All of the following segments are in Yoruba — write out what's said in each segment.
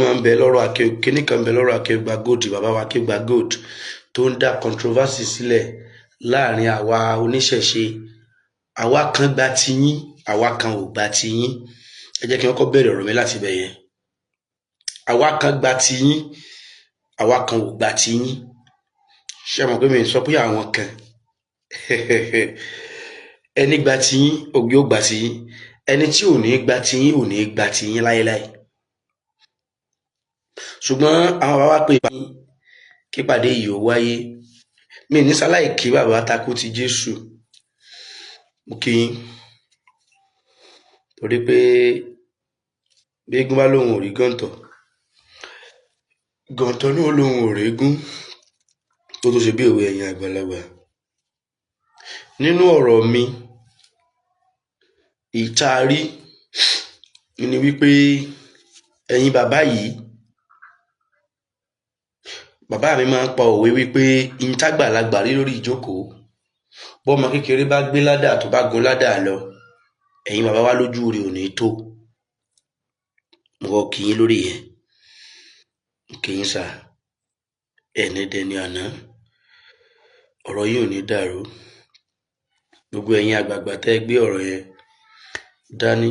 máa ń bẹ lọ́rọ̀ kíní kan bẹ lọ́rọ̀ Akeugba Gold, bàbá wa Akeugba Gold, tó ń dá controversy sílẹ̀ láàrin àwa oníṣẹ̀ṣe. Àwa kan gba tiyín, àwa kan ò gba tiyín. Ẹ jẹ́ kí n kọ́kọ́ bẹ̀rẹ̀ ọ̀rọ̀ mi láti bẹ̀ yẹn. Àwa kan gba tiyín, àwa kan ò gba tiyín. Ṣé mọ̀ pé mi sọ pé àwọn kan ẹni gba tiyín ògbé ò gba tiyín, ẹni tí ò ní gba tiyín ò ní gba tiyín láéláé. Ṣùgbọ́n àwọn bàbá wa pè kí pàdé yìí ó wáyé. Mi ní sáláì kí bàbá takú ti Jésù. Mo kí yín torí pé bí eégún bá lóun ò rí gàntọ̀, gàntọ̀ náà lóun ò régún, tó tó ṣe bí òwe ẹ̀yin àgbàlagbà. Nínú ọ̀rọ̀ mi ìtaari ni wípé ẹ̀yin bàbá yìí, bàbá mi máa ń pa òwe wípé ìntàgbàlagbà rí lórí ìjókòó, bọ́mọ kékeré bá gbé ládà tó bá gun ládà lọ, ẹ̀yin bàbá wa lójú rẹ̀ ò ní tó. Mo kí yín lórí yẹn, kí yín sà, ẹni dẹni àná, ọ̀rọ̀ yìí ò ní dàrú. Gbogbo ẹ̀yin àgbààgbà tẹ́ gbé ọ̀rọ̀ yẹn dání,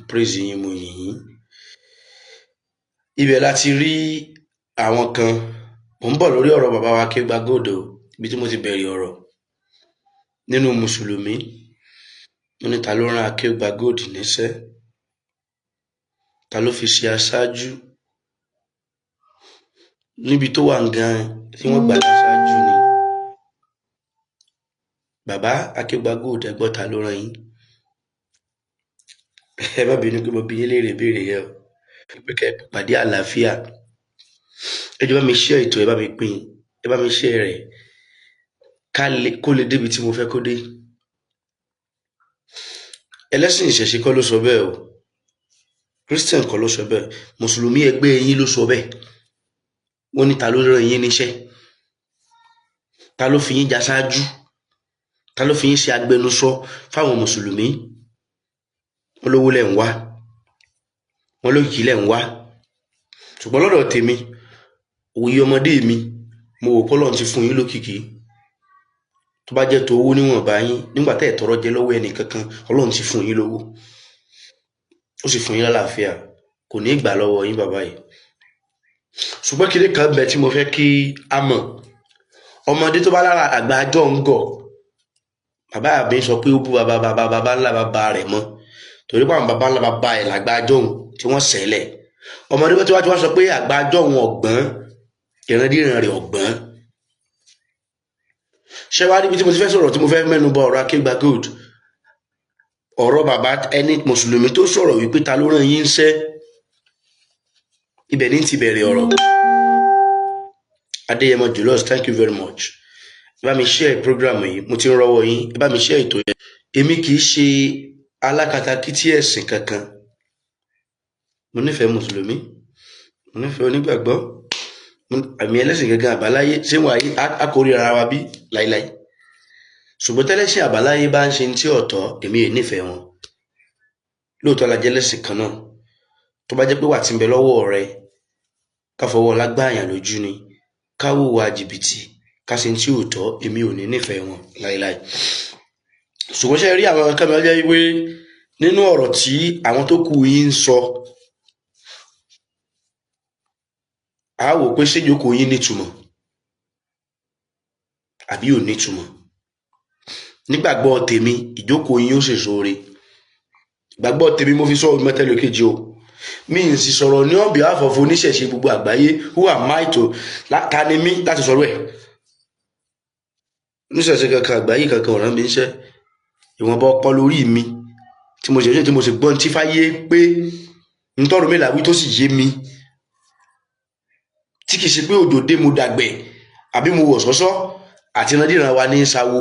praise yín, mo yìn yín. Ibẹ̀ láti rí àwọn kan. Mo ń bọ̀ lórí ọ̀rọ̀ bàbá wa Akeugba Gold, ibi tí mo ti bẹ̀rẹ̀ ọ̀rọ̀. Nínú mùsùlùmí, wọ́n ní ta ló rán Akeugba Gold níṣẹ́? Ta ló fi ṣe aṣáájú? Níbi tó wà gan tí wọ́n gbà aṣáájú ni. Bàbá Akeugba Gold, ẹ gbọ́ ta ló rán yín? Ẹ má bínú pé mo bi yín léèrè béèrè yẹn o. Pé kẹ́ pàdé àlàáfíà. Ẹ jọ̀ọ́ bá mi share ètò, ẹ bá mi pín, ẹ bá mi share rẹ̀ kó lè débi tí mo fẹ́ kó dé. Ẹlẹ́sìn ìṣẹ̀ṣe kọ́ ló sọ bẹ́ẹ̀ o, Christian kọ́ ló sọ bẹ́ẹ̀, mùsùlùmí ẹgbẹ́ yín ló sọ bẹ́ẹ̀. Wọ́n ní ta ló rán yín níṣẹ́? Ta ló fi yín jaṣáájú? Ta ló fi yín ṣe agbẹnusọ fáwọn mùsùlùmí? Wọ́n lówó lẹ̀ ń wá, wọ́n lókìkí lẹ̀ ń wá. Ṣùgbọ́n lọ́dọ̀ tèmi, òye ọmọdé mi, mo wò pọ́lọ́n ti fún yín lókìkí. Tó bá jẹ́ tó owó níwọ̀nba yín, nígbà tẹ́ ẹ̀ tọrọ jẹ lọ́wọ́ ẹnì kankan, Ọlọ́run ti fún yín lówó, ó sì fún yín lálàáfíà, kò ní gbà lọ́wọ́ yín bàbá yìí. Ṣùgbọ́n kíní kan bẹ tí mo fẹ́ kí a mọ̀. Ọmọdé tó bá lára àgbà àjọ ń gọ̀, bàbá mi sọ pé ó bú bàbá ńlá bàbá rẹ̀ mọ́, torí pé àwọn bàbá ńlá bàbá ẹ̀ làgbà àjọ òun tí wọ́n ṣẹlẹ̀. Ọmọdé tí wọ́n sọ pé àgbà àjọ òun ọ̀gbọ́n, ìrandíran rẹ̀ ọ̀gbọ́n. Ṣé wàá níbi tí mo ti fẹ́ sọ̀rọ̀, tí mo fẹ́ mẹ́nu bà ọ̀rọ̀ Akeugba Gold, ọ̀rọ̀ bàbá ẹni mùsùlùmí tó sọ̀rọ̀ wípé ta ló rán yín ṣẹ́, ibẹ̀ ní ti bẹ̀rẹ̀ ọ̀rọ̀. Adéyẹmọ Julius, thank you very much. Ẹ bá mi share program yìí, mo ti ń rọ́wọ́ yín, ẹ bá mi share ètò yẹn. Èmi kì í ṣe alákatakítí ẹ̀sìn kankan. Mo nífẹ̀ẹ́ mùsùlùmí, mo nífẹ̀ẹ́ onígbàgbọ́, àmì ẹlẹ́sìn gẹ́gẹ́ àbáláyé, ṣé wọ́n ayé akórira ara wa bí láíláí. Ṣùgbọ́n tẹ́lẹ́sìn àbáláyé bá ń ṣe tí ọ̀tọ̀, èmi ò nífẹ̀ẹ́ wọn. Lóòótọ́ la jẹ́ lẹ́sìn kan náà. Tó bá jẹ́ pé wà tí ń bẹ lọ́wọ́ rẹ, ká fọwọ́ lágbàáyàn lójú ni, ká wùwà jìbìtì, ká ṣe tí ò tọ́, èmi ò ní nífẹ̀ẹ́ wọn láíláí. Ṣùgbọ́n ṣe rí àwọn kan máa jẹ́ wípé nínú ọ̀rọ̀ tí àwọn tó kù yín ń sọ, a wò pé ṣé ìjókòó yín nítumọ̀ àbí ò nítumọ̀. Nígbàgbọ́ tèmi, ìjókòó yín ó ṣèso ore. Ìgbàgbọ́ tèmi mo fi sọ mẹ́tẹ́lẹ̀ kejì o. Mi ń sì sọ̀rọ̀ ní on behalf of oníṣẹ̀ṣe gbogbo àgbáyé. Who am I to ta ni mí láti sọ̀rọ̀ ẹ̀? Oníṣẹ̀ṣe kankan àgbáyé kankan ọ̀ràn mi ń ṣẹ́. Ìwọ̀nba ọpọlọ lórí mi tí mo ṣe tí mo sì gbọ́n tí fáyé pé ń tọrọ mi làwí tó sì yé mi, tí kìí ṣe pé òjò dé mo dàgbẹ̀ àbí mo wọ̀ sọ́sọ́ àti ìrandíran wa ní sáwó.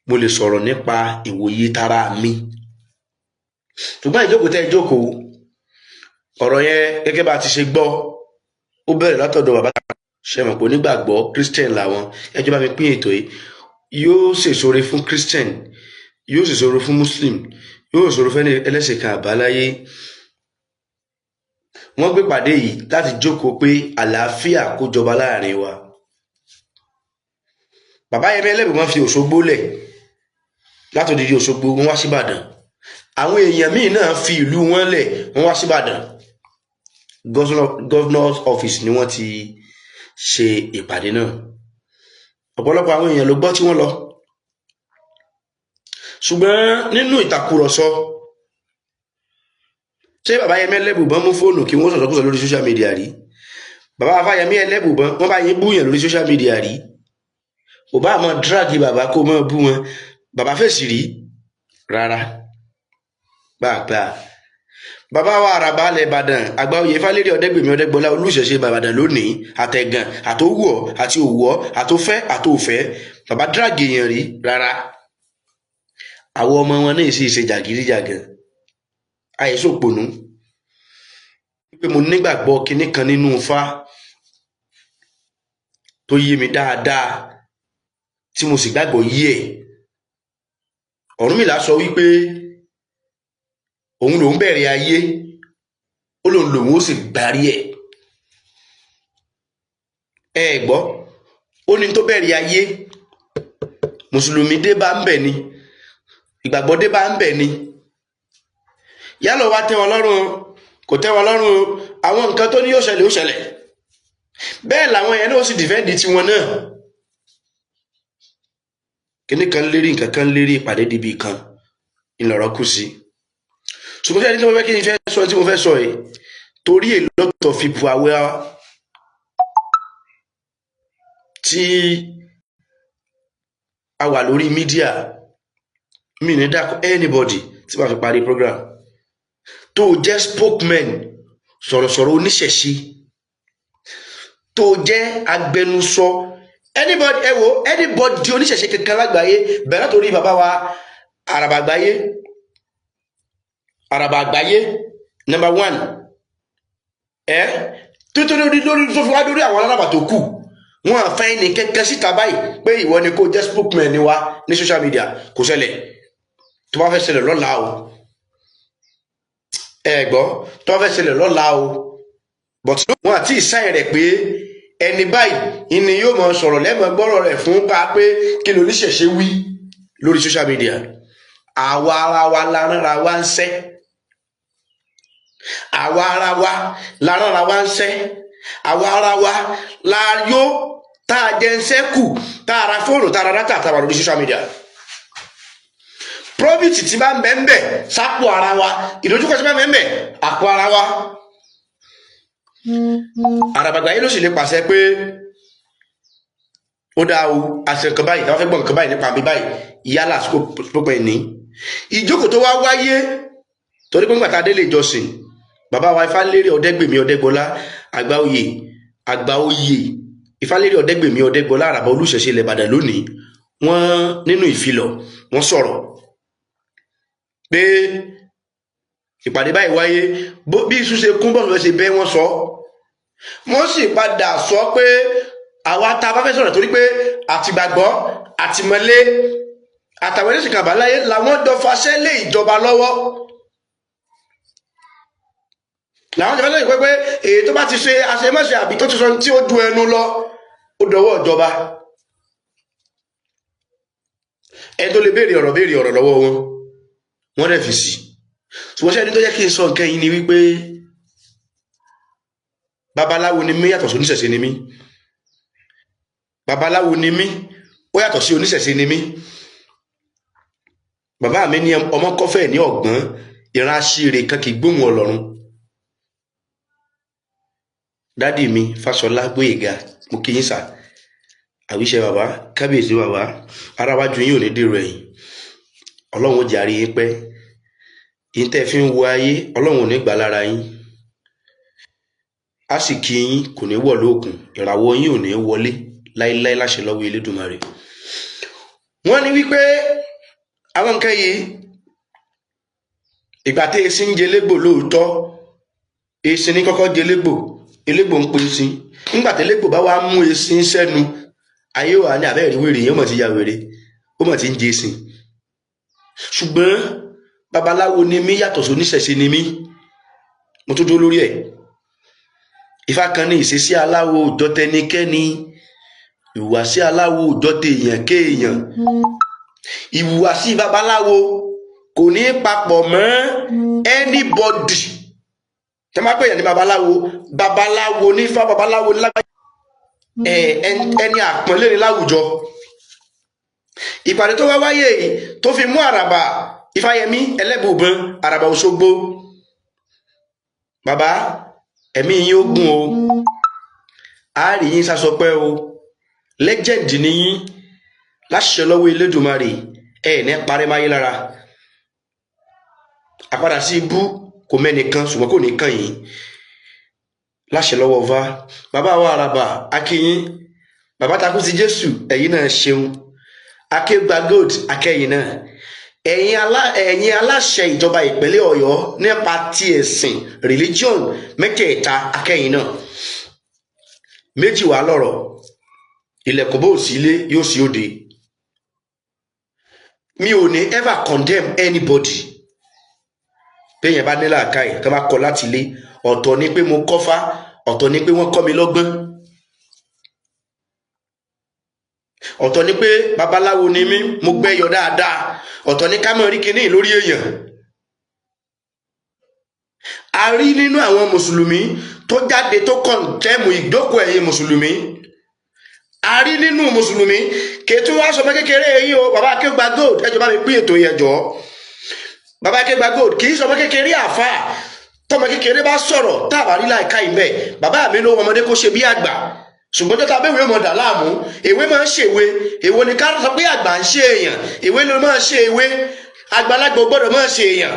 Mo lè sọ̀rọ̀ nípa ìwòye tara mi. Ṣùgbọ́n ìjókòó tẹ́ ìjókòó, ọ̀rọ̀ yẹn gẹ́gẹ́ bá ti ṣe gbọ́, ó bẹ̀rẹ̀ látọ̀dọ̀ bàbá ṣe mọ̀ pé onígbàgbọ́ Christian làwọn. Ẹ jọ̀ọ́ bá mi pín ètò yìí, yóò ṣèṣore fún Christian, yóò sì ṣòro fún Muslim, yóò ṣòro fẹ́ni ẹlẹ́sìn kan àbáláyé. Wọ́n gbé pàdé yìí láti jókòó pé àlàáfíà kó jọba láàrin wa. Bàbá Yẹmí Ẹlẹ́bùíbọn fi Òṣogbo lẹ̀ látòdìdí Òṣogbo wọ́n wá síbàdàn. Àwọn èèyàn míì náà fi ìlú wọn lẹ̀ wọ́n wá síbàdàn. Governor's office ni wọ́n ti ṣe ìpàdé náà. Ọ̀pọ̀lọpọ̀ àwọn èèyàn ló gbọ́ tí wọ́n lọ. Ṣùgbọ́n nínú ìtàkùrọ̀sọ, ṣé bàbá Yẹmí Ẹlẹ́bùíbọn mú fóònù kí wọ́n sọ̀sọ̀kúsọ lórí social media rí? Bàbá Afáyẹmí Ẹlẹ́bùíbọn wọ́n bá yín búyàn lórí social media rí? Kò bá àmọ́ dráàgì bàbá kó mọ́ bú wọn, bàbá fèsì rí rárá. Pàápàá bàbá wa Àràbà ilẹ̀ Ìbàdàn Àgbàoyè Ifálérí Ọ̀dẹ́gbèmí Ọ̀dẹ́gbọlá Olúṣẹ̀ṣe Ìbàdàn lónìí, àtẹ̀gàn àtòwúọ̀ àti òwúọ̀ àtòfẹ́ àtòfẹ́, bàbá dráàgì èèyàn rí rárá. Àwọn ọmọ wọn náà sì ṣe jàgídíjàgan, àìsòpònú pé mo nígbàgbọ́ kinní kan nínú Ifá tó yé mi dáadáa tí mo sì gbàgbọ́ yí ẹ̀. Ọ̀rúnmìlà sọ wípé òun lòun bẹ̀rẹ̀ ayé, ó lòun ó sì gbárí ẹ̀. Ẹ gbọ́, ó ní tó bẹ̀rẹ̀ ayé, mùsùlùmí dé bá ń bẹ̀ ni, ìgbàgbọ́ dé bá ń bẹ̀ ni. Yálà wá tẹ́ wọn lọ́rùn kò tẹ́ wọn lọ́rùn, àwọn nǹkan tó ní yóò ṣẹlẹ̀ ó ṣẹlẹ̀. Bẹ́ẹ̀ làwọn yẹn náà ó sì dìfẹ́ǹdì tiwọn náà. Kíní kan lérí nǹkan kan lérí ìpàdé dìbì kan ìlọ̀rọ̀ kù sí. Ṣùgbọ́n ṣe ẹni tí mo fẹ́ kí n fẹ́ sọ tí mo fẹ́ sọ yìí, torí a lot of people aware tí a wà lórí mídíà, mi ní dákọ̀ anybody tí wàá fi parí program tó jẹ́ spokesman, sọ̀rọ̀sọ̀rọ̀ oníṣẹ̀ṣe, tó jẹ́ agbẹnusọ anybody, ẹ wo anybody oníṣẹ̀ṣe kankan lágbàáyé, bẹ̀rẹ̀ torí bàbá wa Àràbà Àgbáyé number 1, tó lórí tó fi wá lórí àwọn alábà tó kù, wọn àfẹ́ ní kẹ́kẹ́ síta báyìí pé ìwọ ni kó jẹ́ spokesman ni wa ní social media. Kò ṣẹlẹ̀, tó bá fẹ́ ṣẹlẹ̀ lọ́la o, ẹ gbọ́, tó bá fẹ́ ṣẹlẹ̀ lọ́la o, but wọn àti ìsáyẹ̀ rẹ̀ pé ẹni báyìí ni yóò mọ sọ̀rọ̀ lẹ́mọ̀ gbọ́rọ̀ rẹ̀ fún ká pé kí ló oníṣẹ̀ṣe wí lórí social media. Àwa ara wa la ránra wa ń sẹ́, àwa ara wa la ránra wa ń sẹ́, àwa ara wa la yó tá a jẹ ń sẹ́kù, tá a ra fóònù, tá a ra dátà, tá a wà lórí social media. Profit tí bá ń bẹ ń bẹ sápò ara wa, ìdójúkọ tí bá ń bẹ ń bẹ àpò ara wa. Àràbà Àgbáyé ló sì lè pàṣẹ pé ó dá o, àṣẹ nǹkan báyìí, táwọn fẹ́ gbọ́ nǹkan báyìí nípa mi báyìí, yálà scope ẹ̀ ní. Ìjókòó tó wá wáyé torí pé nígbàtà délé ìjọsìn, bàbá wa Ifálérí Ọ̀dẹ́gbèmí Ọ̀dẹ́gbọlá Àgbàoyè Ifálérí Ọ̀dẹ́gbèmí Ọ̀dẹ́gbọlá Àràbà Olúṣẹ̀ṣe ilẹ̀ Ìbàdàn lónìí, wọ́n nínú ìfilọ̀ wọ́n sọ̀rọ̀ pé ìpàdé báyìí wáyé, bí iṣu ṣe kún bọ́ọ̀lù ṣe bẹ́ wọ́n sọ. Wọ́n sì padà sọ pé àwa tá a bá fẹ́ sọ̀rọ̀ torí pé àtìgbàgbọ́ àtìmọ́lé àtàwọn ẹlẹ́sìn kan àbáláyé làwọn jọ faṣẹ́ lé ìjọba lọ́wọ́. Làwọn jọ faṣẹ́ lé pé èyí tó bá ti ṣe àṣemáṣe àbí tó ti sọ tí ó ju ẹnu lọ ó dọwọ́ ìjọba. Ẹni tó lè béèrè ọ̀rọ̀ lọ́wọ́ wọn, wọ́n dẹ̀ fi sí. Ṣùgbọ́n ṣe ẹni tó yẹ kí n sọ nǹkan yìí ni wípé babaláwo ni mí yàtọ̀ sí oníṣẹ̀ṣe ni mí. Babaláwo ni mí ó yàtọ̀ sí oníṣẹ̀ṣe ni mí. Bàbá mi ní ọmọ kọfẹ́ ní ọ̀gbọ́n, ìran aṣíire kan kì í gbóhùn Ọlọ́run. Dádì mi Fáṣọlá Gbóyèga, mo kí yín sà, àwíṣẹ bàbá, kábíyèsí bàbá, ara wájú yín ò ní dèrò ẹ̀yìn. Ọlọ́run ó jàre yín pẹ́. Yín tẹ́ fi ń wo ayé, Ọlọ́run ò ní gbà lára yín. A sì kí yín kò ní wọ̀ lóòkùn, ìràwọ̀ yín ò ní wọlé láíláí láṣẹ lọ́wọ́ Elédùmarè. Wọ́n ní wípé àwọn nǹkan yìí, ìgbà tí esin ń jẹ légbò lóòótọ́, esin ní kọ́kọ́ jẹ légbò, elégbò ń pe esin. Nígbà tí elégbò bá wá mú esin sẹ́nu, ayé wà ní abẹ́rẹ́ wèrè yẹn ó mọ̀ ti ya wèrè, ó mọ̀ ti ń jẹ esin. ṣùgbọ́n babaláwo ni mí yàtọ̀ sí oníṣẹ̀ṣe ni mí, mo tó dúró lórí ẹ̀. Ifá kan ní ìṣesí aláwo òjọ́ tẹnikẹ́ni, ìhùwàsí aláwo òjọ́ tèèyàn kéèyàn. Ìhùwàsí babaláwo kò ní papọ̀ mọ́ anybody. Tẹ́ máa pè yàn ní babaláwo, babaláwo ní Ifá, babaláwo ní lágbájá, ẹni àpọ́nlé ní láwùjọ. Ìpàdé tó wá wáyé tó fi mú àràbà Ifáyẹmí Ẹlẹ́bùúbọn, àràbà Òṣogbo. Bàbá, ẹ̀mí yín ó gùn o, a rí yín sásọpẹ́ o, legend ni yín, láṣẹ lọ́wọ́ Elédùmarè, ní parẹ́ máyé lára. Àpadà sí ibú kò mẹ́nìkan ṣùgbọ́n kò ní kàn yín, láṣẹ lọ́wọ́ Ọba. Bàbá wa àràbà akíyín, bàbá takú sí Jésù, ẹ̀yin náà ṣeun. Akéwùgbà Gold akẹ́yìn náà. Ẹ̀yin aláṣẹ ìjọba ìpínlẹ̀ Ọ̀yọ́ nípa ti ẹ̀sìn religion mẹ́tẹ̀ẹ̀ta akẹ́yìn náà. Méjì wà lọ́rọ̀, ilẹ̀kùn bó sí ilé yóò sí òde. Mi ò ní ever condemn anybody. Bẹ́yẹn bá nílà káì tó bá kọ láti ilé, ọ̀tọ̀ ni pé mo kọ́fá, ọ̀tọ̀ ni pé wọ́n kọ́ mi lọ́gbọ́n, ọ̀tọ̀ ni pé babaláwo ni mí, mo gbẹ́yọ dáadáa, ọ̀tọ̀ ni ká mọ̀ rí kinní lórí èèyàn. A rí nínú àwọn mùsùlùmí tó jáde tó kọ̀ǹtẹ́mù ìjókòó ẹ̀yin mùsùlùmí. A rí nínú mùsùlùmí kètò wá sọmọ kékeré yín o. Bàbá Akéwùgbà Gold, ẹjọ́ bá mi pín ètò yẹn jọ. Bàbá Akéwùgbà Gold kì í sọmọ kékeré àfà. Tọmọ kékeré bá sọ̀rọ̀ tá a bá rí láìka ìbẹ̀, bàbá mi ló ọmọdé kó ṣe bí àgbà. Ṣùgbọ́n tó ta bẹ́ẹ̀ wé mọ̀dà láàmú, èwe máa ń ṣèwe, èwo ni ká sọ pé àgbà ń ṣe èèyàn, èwe ló máa ń ṣe èwe, àgbàlagbà gbọ́dọ̀ máa ń ṣe èèyàn.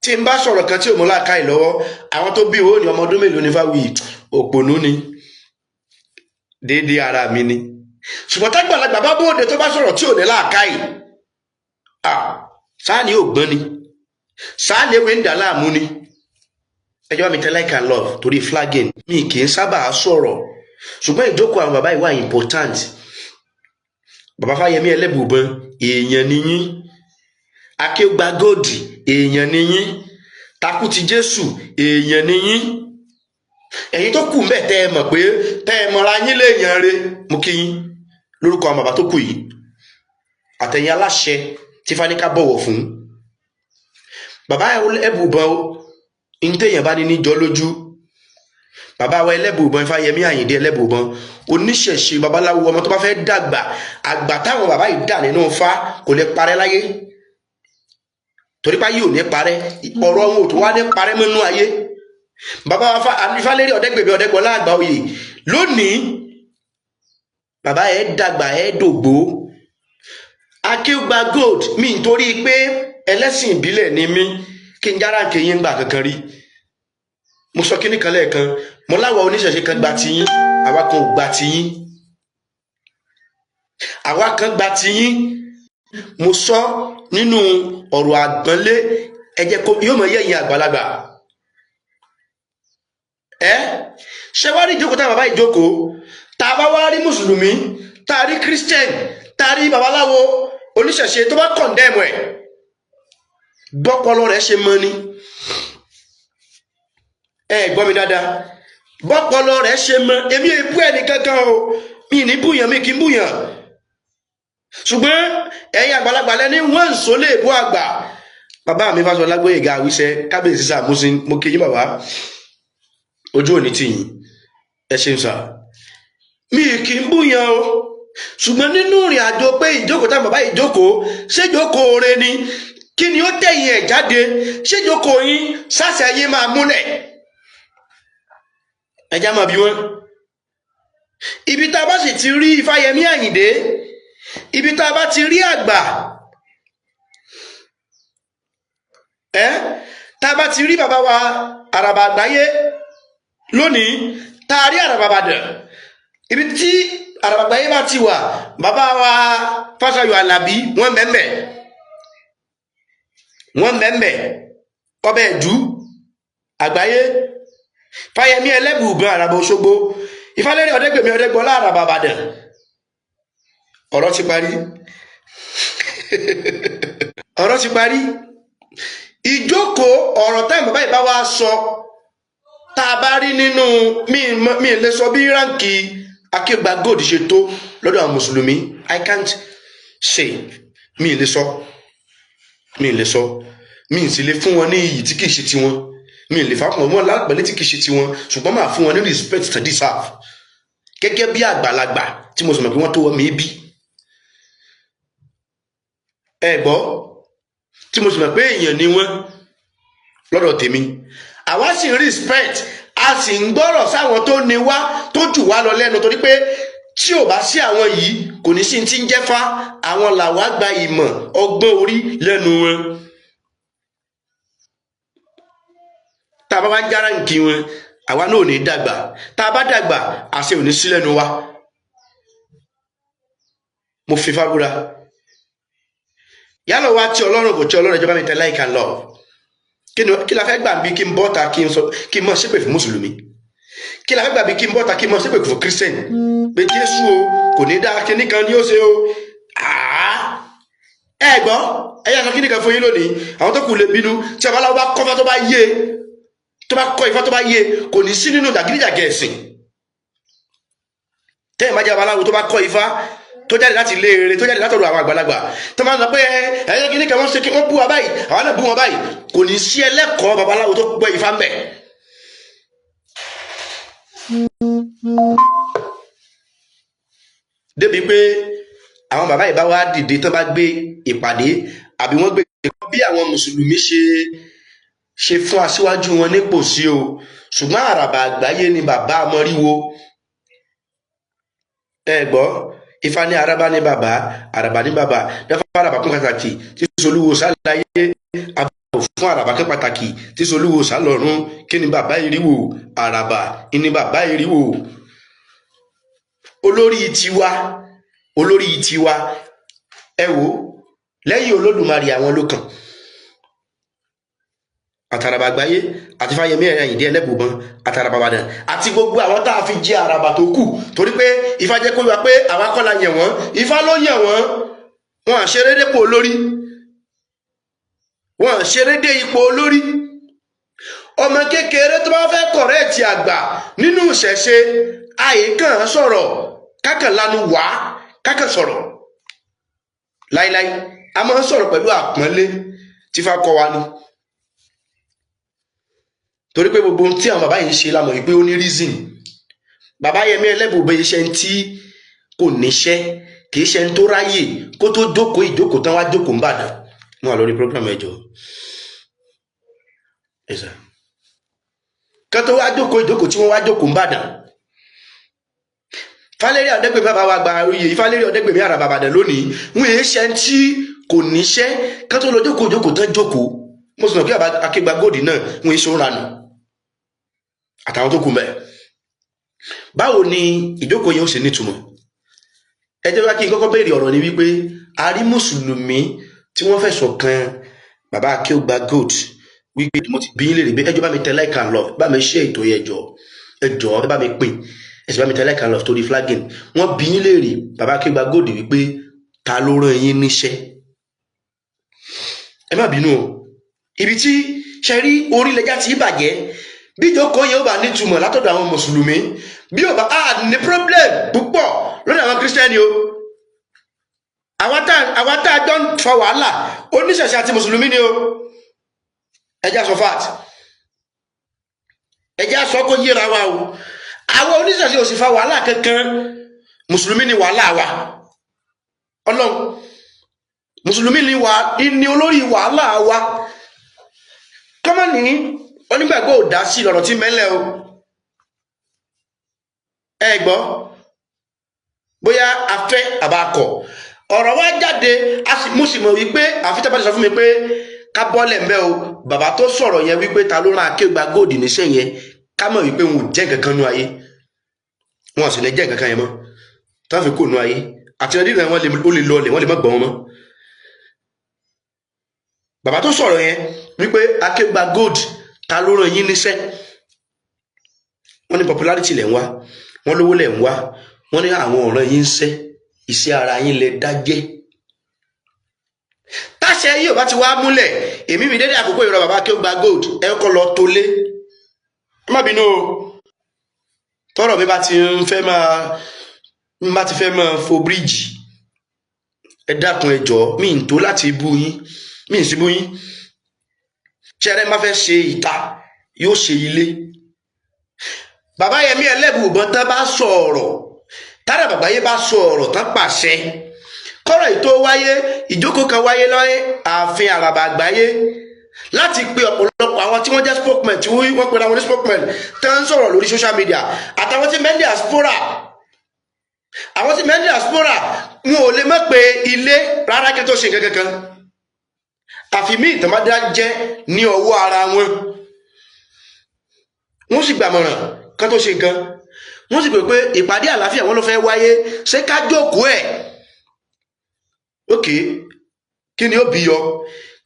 Tí n bá sọ̀rọ̀ kan tí ò mú làákàyè lọ́wọ́, àwọn tó bí owó ní ọmọ ọdún mélòó ní fáwì, òpònú ni, déédéé ara mi ni. Ṣùgbọ́n tágbàlagbà bá bóde tó bá sọ̀rọ̀ tí ò ní làákàyè, sáà ni ògbọ́n ni, sáà ni ewé ń dà láàmú ni. Ẹjọ́ mi tẹ́ like and love torí flagging mi kì í sábà sọ̀rọ̀, ṣùgbọ́n ìjókòó àwọn bàbá ìwà important. Bàbá Fáyẹmí Ẹlẹ́bùúbọn, èèyàn ni yín. Akéwùgbà Gold, èèyàn ni yín. Takú ti Jésù, èèyàn ni yín. Ẹ̀yin tó kù mbẹ̀ tẹ́ ẹ mọ̀ pé tẹ́ ẹ mọ̀ra yín léèyàn re, mo kí yín lórúkọ àwọn bàbá tó kù yìí. Àtẹ̀yìn aláṣẹ tí Fáníká bọ̀wọ̀ fún. Bàbá Ẹlẹ́bùúbọn ntẹ̀yìn bá ní níjọ lójú. Bàbá wa Ẹlẹ́bùúbọn, Ifáyẹmí Àyìndé Ẹlẹ́bùúbọn, oníṣẹ̀ṣe babaláwo, ọmọ tó bá fẹ́ dàgbà, àgbà táwọn bàbá yìí dà nínú Ifá kò lè parẹ́ láyé. Torí pé ayé ò ní parẹ́, ọ̀rọ̀ wọn ò tó wá ní parẹ́ mọ́nú ayé. Bàbá wa Ifálérí Ọ̀dẹ́gbèmí Ọ̀dẹ́gbọlá Àgbáoyè, lónìí bàbá ẹ̀ dàgbà ẹ̀ dògbó. Akéwùgbà Gold, mi nítorí pé ẹlẹ́sìn ìbílẹ̀ ni mí kí n jára kéyìn gbà kankan rí. Mo sọ kíní kan lẹ́ẹ̀kan, mo láwa oníṣẹ̀ṣe kan gba tiyín, àwa kan ò gba tiyín. Àwa kan gba tiyín. Mo sọ nínú ọ̀rọ̀ àgbọ́nlé, ẹ jẹ́ kó yóò mọ yẹ̀yìn àgbàlagbà. Ṣé wá rí ìjókòó tá bàbá ìjókòó, tá a bá wá rí mùsùlùmí, tá a rí Christian, tá a rí babaláwo oníṣẹ̀ṣe tó bá kọ̀ndẹ́mù ẹ̀, bọ́pọlọ rẹ̀ ṣe mọ́ ni. Gbọ́ mi dáadáa, bọ́pọlọ rẹ̀ ṣe mọ́. Èmi èbú ẹni kankan o, mi ní búyàn, mi kì í búyàn. Ṣùgbọ́n ẹ̀yin àgbàlagbà lẹ́ni wọ́n ń sọ lè bú àgbà. Bàbá mi Fásọlá Gbóyèga Àwíṣẹ́, kábíyèsí Sàmúsìn, mo kí yín bàbá, ojú òní tì yín, ẹ ṣeun sà. Mi kì í búyàn o, ṣùgbọ́n nínú ìrìn àjò pé ìjókòó tá bàbá ìjókòó, ṣé ìjókòó rẹ ni? Kí ni ó tẹ̀yìn ẹ̀ jáde? Ṣé ìjókòó yín sásẹ̀ yín máa múlẹ̀? Ẹja máa bí wọn. Ibi tá a bá sì ti rí Ifáyẹmí Àyìndé, ibi tá a bá ti rí àgbà, tá a bá ti rí bàbá wa Àràbà Àgbáyé lónìí, tá a rí Àràbà Ìbàdàn, ibi tí Àràbà Àgbáyé bá ti wà, bàbá wa Fásayọ̀ Àlàbí wọ́n mẹ́mẹ́, wọ́n mẹ́mẹ́, ọbẹ̀ ẹ̀dú Àgbáyé, Fáyẹmí Ẹlẹ́bùúbọn Àràbà Òṣogbo, Ifálérí Ọ̀dẹ́gbèmí Ọ̀dẹ́gbọlá Àràbà Ìbàdàn. Ọ̀rọ̀ ti parí. ọ̀rọ̀ ti parí. Ìjókòó ọ̀rọ̀ táì bàbá ìbá wa sọ tá a bá rí nínú mi lè sọ bí ránkì Akeugba Gold ṣe tó lọ́dọ̀ àwọn mùsùlùmí. I can't say. Mi lè sọ mi sì lè fún wọn ní iyì tí kìí ṣe tiwọn, mi lè fàkùn wọn lápẹ̀lẹ́ tí kìí ṣe tiwọn, ṣùgbọ́n máa fún wọn ní respect to deserve gẹ́gẹ́ bí àgbàlagbà tí mo sọ mọ̀ pé wọ́n tó wọ́n mi bí. Ẹ gbọ́, tí mo sì mọ̀ pé èèyàn ni wọ́n lọ́dọ̀ tèmi, àwa sì ń respect, a sì ń gbọ́rọ̀ sáwọn tó ní wá tó jù wá lọ lẹ́nu, torí pé tí ò bá sí àwọn yìí kò ní sí ti ń jẹ́fá, àwọn làwa gba ìmọ̀ ọgbọ́n orí lẹ́nu wọn. Tá a bá wá jára nkì wọn, àwa náà ò ní dàgbà, tá a bá dàgbà àṣẹ ò ní sí lẹ́nu wa. Mo fi fábúra yálà wá tí Ọlọ́run kò tí Ọlọ́run ìjọba mi tẹ like and love. Kí la fẹ́ gbà bí kí n bọ́ta kí n mọ̀ ṣépè fún mùsùlùmí? Kí la fẹ́ gbà bí kí n bọ́ta kí n mọ̀ ṣépè fún Christian? Pé Jésù o kò ní dá kíní kan ní ó ṣe o. Ẹ gbọ́, ẹ yà sọ kíní kan fún yín lónìí, àwọn tó kù lè bínú tí abaláwo bá kọ́ ifá tó bá yé, tó bá kọ́ ifá tó bá yé, kò ní sí nínú jàgídíjàgẹ̀ ẹ̀sìn. Tẹ́yìn má jẹ́ abaláwo tó bá kọ́ ifá tó jáde láti ilé rere, tó jáde látọ̀dọ̀ àwọn àgbàlagbà, tó máa ń sọ pé ẹ̀yẹ́ kíní kan wọ́n ṣe kí wọ́n bú wa báyìí, àwọn náà bú wọn báyìí, kò ní sí ẹlẹ́kọ̀ọ́ babaláwo tó gbọ́ ifá mbẹ̀. Débi pé àwọn bàbá ìbá wa dìde tó bá gbé ìpàdé àbí wọ́n gbé bí àwọn mùsùlùmí ṣe fún aṣíwájú wọn nípò sí o, ṣùgbọ́n àràbà àgbáyé ni bàbá Mọ́ríwo. Ẹ gbọ́, Ifá ní araba ní bàbá, àràbà ní bàbá, dáfá àràbà kún pàtàkì tí Solúwo sáláyé, àbò fún àràbà kún pàtàkì tí Solúwo sálọ́run. Kí ni bàbá ìrìwò? Àràbà ni bàbá ìrìwò. Olórí tiwa ẹ wò, lẹ́yìn Olódùmarè àwọn ló kàn, àtàràbà àgbáyé àti Fáyẹmí Àyìndé Ẹlẹ́bùbọn, àtàràbà Ìbàdàn àti gbogbo àwọn tá a fi jẹ àràbà tó kù, torí pé Ifá jẹ́ kó wá pé àwa kọ́ la yàn wọ́n, Ifá ló yàn wọ́n. Wọn à ṣeré dépò olórí, wọn à ṣeré dé ipò olórí. Ọmọ kékeré tó bá fẹ́ kọ̀rẹ́ẹ̀tì àgbà nínú ìṣẹ̀ṣe, àyíkàn sọ̀rọ̀ kákàn lanu wá kákàn sọ̀rọ̀ láíláí, a máa ń sọ̀rọ̀ pẹ̀lú àpọ́nlé tí Ifá kọ́ wa ni. Torí pé gbogbo ohun tí àwọn bàbá yìí ń ṣe la mọ̀ wípé ó ní reason. Bàbá Yẹmí Ẹlẹ́bùbọn iṣẹ́ tí kò níṣẹ́, kì í ṣe ń tó ráyè kó tó jókòó ìjókòó tán wá jókòó ń bàdàn. Mo wà lórí program ẹjọ́ ẹ̀sà kan tó wá jókòó ìjókòó tí wọ́n wá jókòó ń bàdàn. Fálérí Ọ̀dẹ́gbèmí bàbá wa gba oyè Fálérí Ọ̀dẹ́gbèmí àràbà Ìbàdàn lónìí, wọ́n èé ṣe tí kò níṣẹ́ kan tó lọ jókòó ìjókòó tán jókòó. Mo sì mọ̀ pé Akeugba Gold náà wọ́n èé ṣe ń ranù àtàwọn tó kù mẹ́. Báwo ni ìjókòó yẹn ó ṣe nítumọ̀? Ẹ jẹ́ wá kí n kọ́kọ́ béèrè ọ̀rọ̀ ni wípé a rí mùsùlùmí tí wọ́n fẹ̀sùn kan bàbá Akeugba Gold wípé mo ti bí yín lè rí bí ẹjọ́ bá mi tẹ like and love, bá mi share ètò yẹn ẹjọ́ bá mi pín, ẹ sì bá mi tẹ like and love torí flagging. Wọ́n bí yín lè rí bàbá Akeugba Gold wípé ta ló rán yín níṣẹ́? Ẹ má bínú o, ibi tí ṣe rí orílẹ̀-èdè ti bàjẹ́. Bí ìjókòó yẹn ó bá nítumọ̀ látọ̀dọ̀ àwọn mùsùlùmí, bí ó bá ní problem púpọ̀ lórí àwọn kírísítẹ́nì o. Àwọn tá a jọ ń fa wàhálà oníṣẹ̀ṣe àti mùsùlùmí ni o. Ẹjá sọ fact, ẹjá sọ kó yíra wa o. Àwọn oníṣẹ̀ṣe ò sì fa wàhálà kankan, mùsùlùmí ni wàhálà wa. Ọlọ́run, mùsùlùmí ni olórí wàhálà wa. Kọ́mọ̀ ní onígbàgbọ́ ò dá sí lọ́rọ̀ tí mẹ́lẹ̀ o. Ẹ gbọ́, bóyá afẹ́ àbákọ̀ ọ̀rọ̀ wá jáde, mo sì mọ̀ wípé àfi tẹ́ bá ti sọ fún mi pé ká bọ́lẹ̀ mbẹ́ o, bàbá tó sọ̀rọ̀ yẹn wípé ta ló rán Akeugba Gold níṣẹ́ yẹn, ká mọ̀ wípé wọn ò jẹ́ nǹkan kan nú ayé, wọn ò sì lè jẹ́ nǹkan kan yẹn mọ́ tó fi kó nú ayé, àti ọdún ìrìn wọn lè lọlẹ̀, wọn lè má gbọ́n wọn mọ́. Bàbá tó sọ̀rọ̀ yẹn wípé Akeugba Gold ta ló rán yín níṣẹ́, wọ́n ní popularity lẹ̀ ń wá, wọ́n lówó lẹ̀ ń wá, wọ́n ní àwọn ọ̀ràn yín ń ṣẹ́, iṣẹ́ ara yín lẹ dájẹ́. táṣẹ yìí ò bá ti wá múlẹ̀ èmi mi dédé àkókò ìrọ̀ bàbá kí ó gba gold ẹ kọ́ lọ tó lé ẹ má bínú o tọ́rọ̀ mi bá ti fẹ́ máa fo bíríìjì ẹ dákun ẹ jọ̀ọ́ mi ń tó láti bú yín mi ń sí bú yín ṣẹrẹ má fẹ́ ṣe ìta yóò ṣe ilé bàbá Yẹmí Ẹlẹ́bùúbọn tán bá sọ̀rọ̀ tára bàbá yé bá sọ̀rọ̀ tán pàṣẹ kọ́rọ̀ ètò wáyé ìjókòó kan wáyé lọ́yẹ́ ààfin Àràbà Àgbáyé láti pe ọ̀pọ̀lọpọ̀ àwọn tí wọ́n jẹ́ spokesman tí wọ́n pera wọn ní spokesman tán ń sọ̀rọ̀ lórí social media àtàwọn tí mẹ́ndí diaspora àwọn tí mẹ́ndí diaspora wọn ò lè mọ̀ pé ilé rárá kí tó ṣe nǹkan kankan àfi mí ìtàmádá jẹ́ ní ọwọ́ ara wọn wọ́n sì gbàmọ̀ràn kan tó ṣe nǹkan wọ́n sì pè pé ìpàdé àlàáfíà wọn ló fẹ́ wáyé ṣé ká jókòó ẹ̀ ókè kí ni ó bí yọ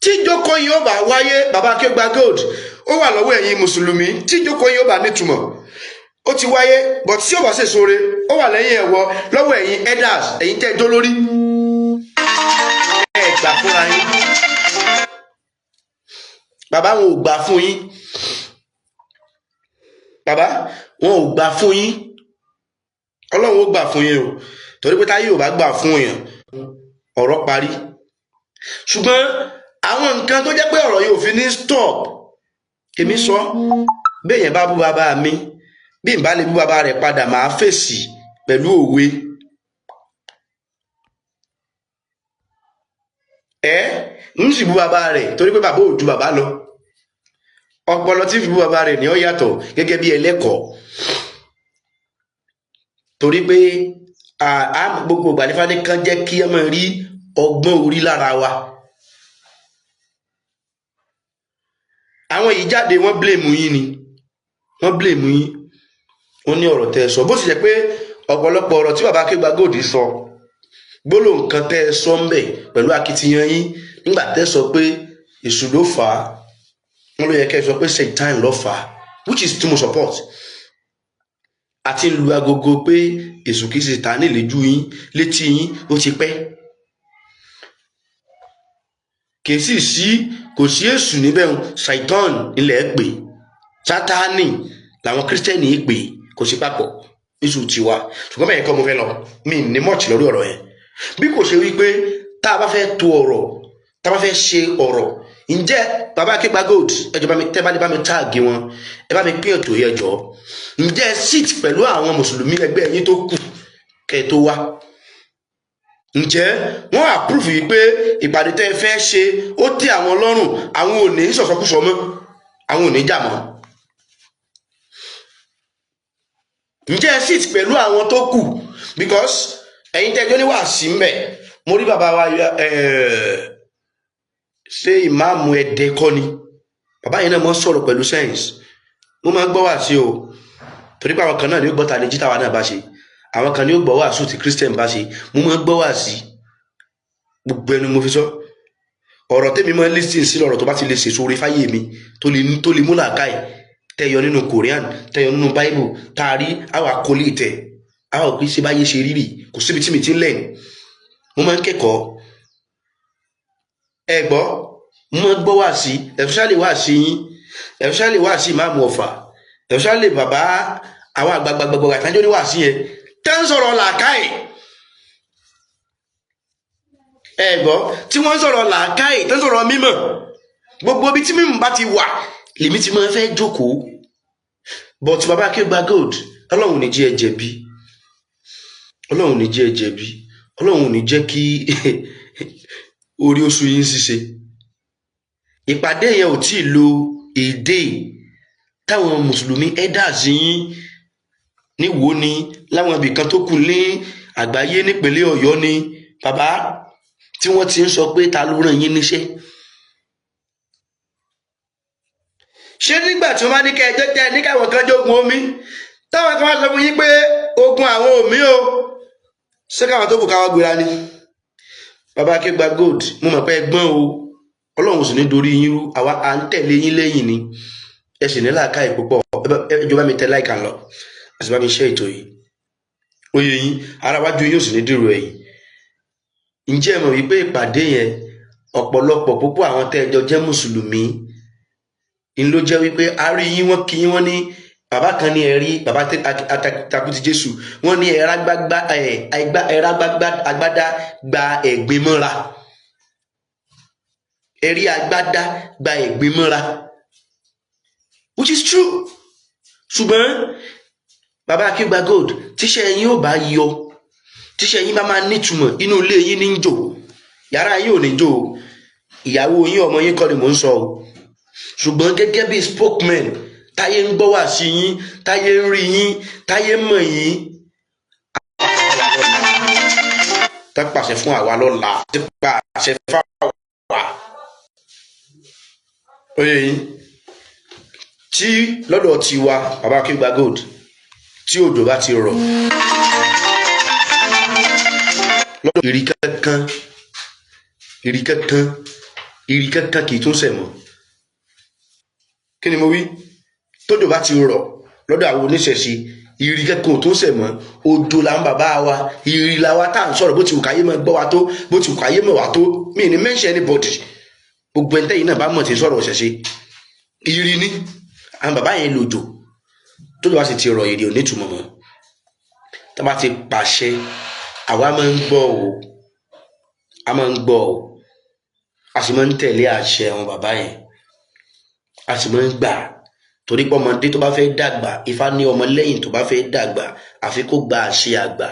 tí ìjókòó yìí ó bá wáyé bàbá Akeugba Gold ó wà lọ́wọ́ ẹ̀yin mùsùlùmí tí ìjókòó yìí ó bá nítumọ̀ ó ti wáyé but tí ó bá ṣe sóore ó wà lẹ́yìn ẹ̀wọ̀ lọ́wọ́ ẹ̀yin elders ẹ̀yin tẹ́ jó lórí ẹ̀ gbà fúnra yín bàbá wọn ò gbà fún yín bàbá wọn ò gbà fún yín Ọlọ́run ó gbà fún yín o torí pé táyé ò bá gbà fún yín ọ̀rọ̀ parí ṣùgbọ́n àwọn nǹkan tó jẹ́ pé ọ̀rọ̀ yóò fi ní stop èmi sọ béèyàn bá bú bàbá mi bí n bá lè bú bàbá rẹ̀ padà máa fèsì pẹ̀lú òwe ń sì bú bàbá rẹ̀ torí pé bàbá ò ju bàbá lọ ọpọlọ tí fi bú bàbá rẹ̀ ní ó yàtọ̀ gẹ́gẹ́ bí ẹlẹ́kọ̀ọ́ torí pé gbogbo ìgbàlífàdé kan jẹ́ kí ẹ máa rí ọgbọ́n orí lára wa àwọn yìí jáde wọ́n blame yín ni wọ́n blame yín wọ́n ní ọ̀rọ̀ tẹ́ ẹ sọ bó sì jẹ́ pé ọ̀pọ̀lọpọ̀ ọ̀rọ̀ tí bàbá Akeugba Gold sọ gbólóhùn kan tẹ́ ẹ sọ ń bẹ̀ pẹ̀lú akitiyan yín nígbà tẹ́ sọ pé èṣù ló fà á wọ́n ló yẹ kẹ́ ẹ sọ pé Satan ló fà á which is too much support àti ń lu agogo pé èṣù kìí ṣe Sátánì lójú yín létí yín ó ti pẹ́ kì í sì kò sí èṣù níbẹ̀ Satan ilẹ̀ pè Sátánì làwọn kírísítẹ́nì pè kò sí papọ̀ èṣù tiwa ṣùgbọ́n bẹ́ẹ̀ kọ́ mo fẹ́ lọ mi ní mọ́ọ̀tì lórí ọ̀rọ̀ yẹn bí kò ṣe wípé tá a bá fẹ́ to ọ̀rọ̀ tá a bá fẹ́ ṣe ọ̀rọ̀ ǹjẹ́ bàbá Akeugba Gold ẹjọ́ bá mi tẹ́ bá ní bá mi táàgì wọn ẹ bá mi pín ètò yẹn jọ ǹjẹ́ sit pẹ̀lú àwọn mùsùlùmí ẹgbẹ́ yín tó kù kẹ́ ẹ tó wá ǹjẹ́ wọ́n approve yìí pé ìpàdé tẹ́ ẹ fẹ́ ṣe ó tẹ́ àwọn lọ́rùn àwọn ò ní sọ̀sọ́kúsọ mọ́ àwọn ò ní jà mọ́ ǹjẹ́ sit pẹ̀lú àwọn tó kù because ẹ̀yin tẹ́jọ́ ní wàásí ń bẹ̀ mo rí bàbá wa ṣé ìmáàmù Ẹdẹ kọ́ ni bàbá yẹn náà mọ́ sọ̀rọ̀ pẹ̀lú sense mo máa ń gbọ́ wá sí o torí pé àwọn kan náà ni ó gbọ́ ta lè jí táwa náà bá ṣe àwọn kan ni ó gbọ́ wá sùn tí Christian bá ṣe mo máa ń gbọ́ wá sí gbogbo ẹnu mo fi sọ ọ̀rọ̀ tẹ́mi máa ń listen sí lọ́rọ̀ tó bá ti lè ṣèṣò orí fáyé mi tó lè mú làákàyè tẹ́yọ nínú Korean tẹ́yọ nínú Bible tá a rí àwọn akólé tẹ̀ àwọn òpin ṣe báyé ṣe rírì kò síbi tí mi ti ń lẹ́yìn mo máa ń kẹ́kọ̀ọ́ ẹ gbọ́ mo máa ń gbọ́ wá sí especially wá sí yín especially wá sí Ìmáàmù Ọ̀fà especially bàbá àwọn àgbàgbàgbàgbà àtàjọ́ ní wá sí yẹn tẹ́ ń sọ̀rọ̀ làákàyè ẹ gbọ́ tí wọ́n ń sọ̀rọ̀ làákàyè tẹ́ ń sọ̀rọ̀ mímọ̀ gbogbo ibi tí mímọ̀ bá ti wà lèmi ti máa fẹ́ jókòó but bàbá Akeugba Gold Ọlọ́run ò ní jẹ́ ẹ jẹ̀bi Ọlọ́run ò ní jẹ́ ẹ jẹ̀bi Ọlọ́run ò ní jẹ́ kí orí oṣù yín ṣiṣẹ́ ìpàdé yẹn ò tí ì lo èdè táwọn mùsùlùmí elders yín níwò ni láwọn ibìkan tó kù ní àgbáyé nípínlẹ̀ Ọ̀yọ́ ni bàbá tí wọ́n ti ń sọ pé ta ló rán yín níṣẹ́ ṣé nígbà tí wọ́n bá ní kẹ́ ẹ jẹ́ ní káwọn kan jogun omi táwọn kan wá sọ fún yín pé ogun àwọn omi o ṣé káwọn tó kù káwọn gbéra ni bàbá Akeugba Gold mo mọ̀ pé ẹgbọ́n o Ọlọ́run sì ní dorí yín rú àwa à ń tẹ̀lé yín lẹ́yìn ni ẹ sì ní làákàyè púpọ̀ ìjọba mi tẹ láìka lọ àti bá mi ṣe ètò yìí oyè yín ara wájú yín ò sì ní dèrò ẹ̀yìn ǹjẹ́ ẹ mọ̀ wípé ìpàdé yẹn ọ̀pọ̀lọpọ̀ púpọ̀ àwọn tẹ́ẹ̀jọ jẹ́ mùsùlùmí ń ló jẹ́ wípé a rí yín wọ́n kí wọ́n ní bàbá kan ní ẹ̀rí bàbá Takuti Jésù wọ́n ní agbádá gba ẹ̀gbin mọ́ra, ẹ̀rí agbádá gba ẹ̀gbin mọ́ra, which is true. Ṣùgbọ́n bàbá Akeugba Gold tíṣẹ́ yín ò bá yọ, tíṣẹ́ yín bá máa nítumọ̀, inú ilé yín ní ń jò, yàrá yín ò ní jò, ìyàwó yín ọmọ yín kọ́ ni mò ń sọ o. Ṣùgbọ́n gẹ́gẹ́ bí spokesman táyé ń gbọ́ wá sí yín, táyé ń rí yín, táyé mọ̀ yín, tá pàṣẹ fún àwa lọ́la, tí pàṣẹ fáwa oyè yín tí lọ́dọ̀ tiwa bàbá Akeugba Gold tí òjò bá ti rọ̀ lọ́dọ̀ ìrì kankan kì í tún sẹ̀ mọ́. Kí ni mo wí? Tójò bá ti rọ̀ lọ́dọ̀ àwọn oníṣẹ̀ṣe ìrì kankan ò tún sẹ̀ mọ́. Òjò làwọn bàbá wa, ìrì làwa tá à ń sọ̀rọ̀ bó ti wù káyé mọ́ gbọ́ wa tó, bó ti wù káyé mọ́ wa tó, mi ní mention anybody, gbogbo ẹni tẹ́yìn náà bá mọ̀ tí sọ̀rọ̀ ṣẹ̀ṣe ìrì ni àwọn bàbá yẹn lòjò. Tójò bá sì ti rọ̀ ìrì ò ní ìtumọ̀ mọ́. Tá bá ti pàṣẹ àwa máa ń gbọ́ o, a máa ń gbọ́ o, a sì máa ń tẹ̀lé àṣẹ àwọn bàbá yẹn, a sì máa ń gbà. Torí pé ọmọdé tó bá fẹ́ dàgbà, Ifá ní ọmọ lẹ́yìn tó bá fẹ́ dàgbà àfi kó gba àṣẹ àgbà.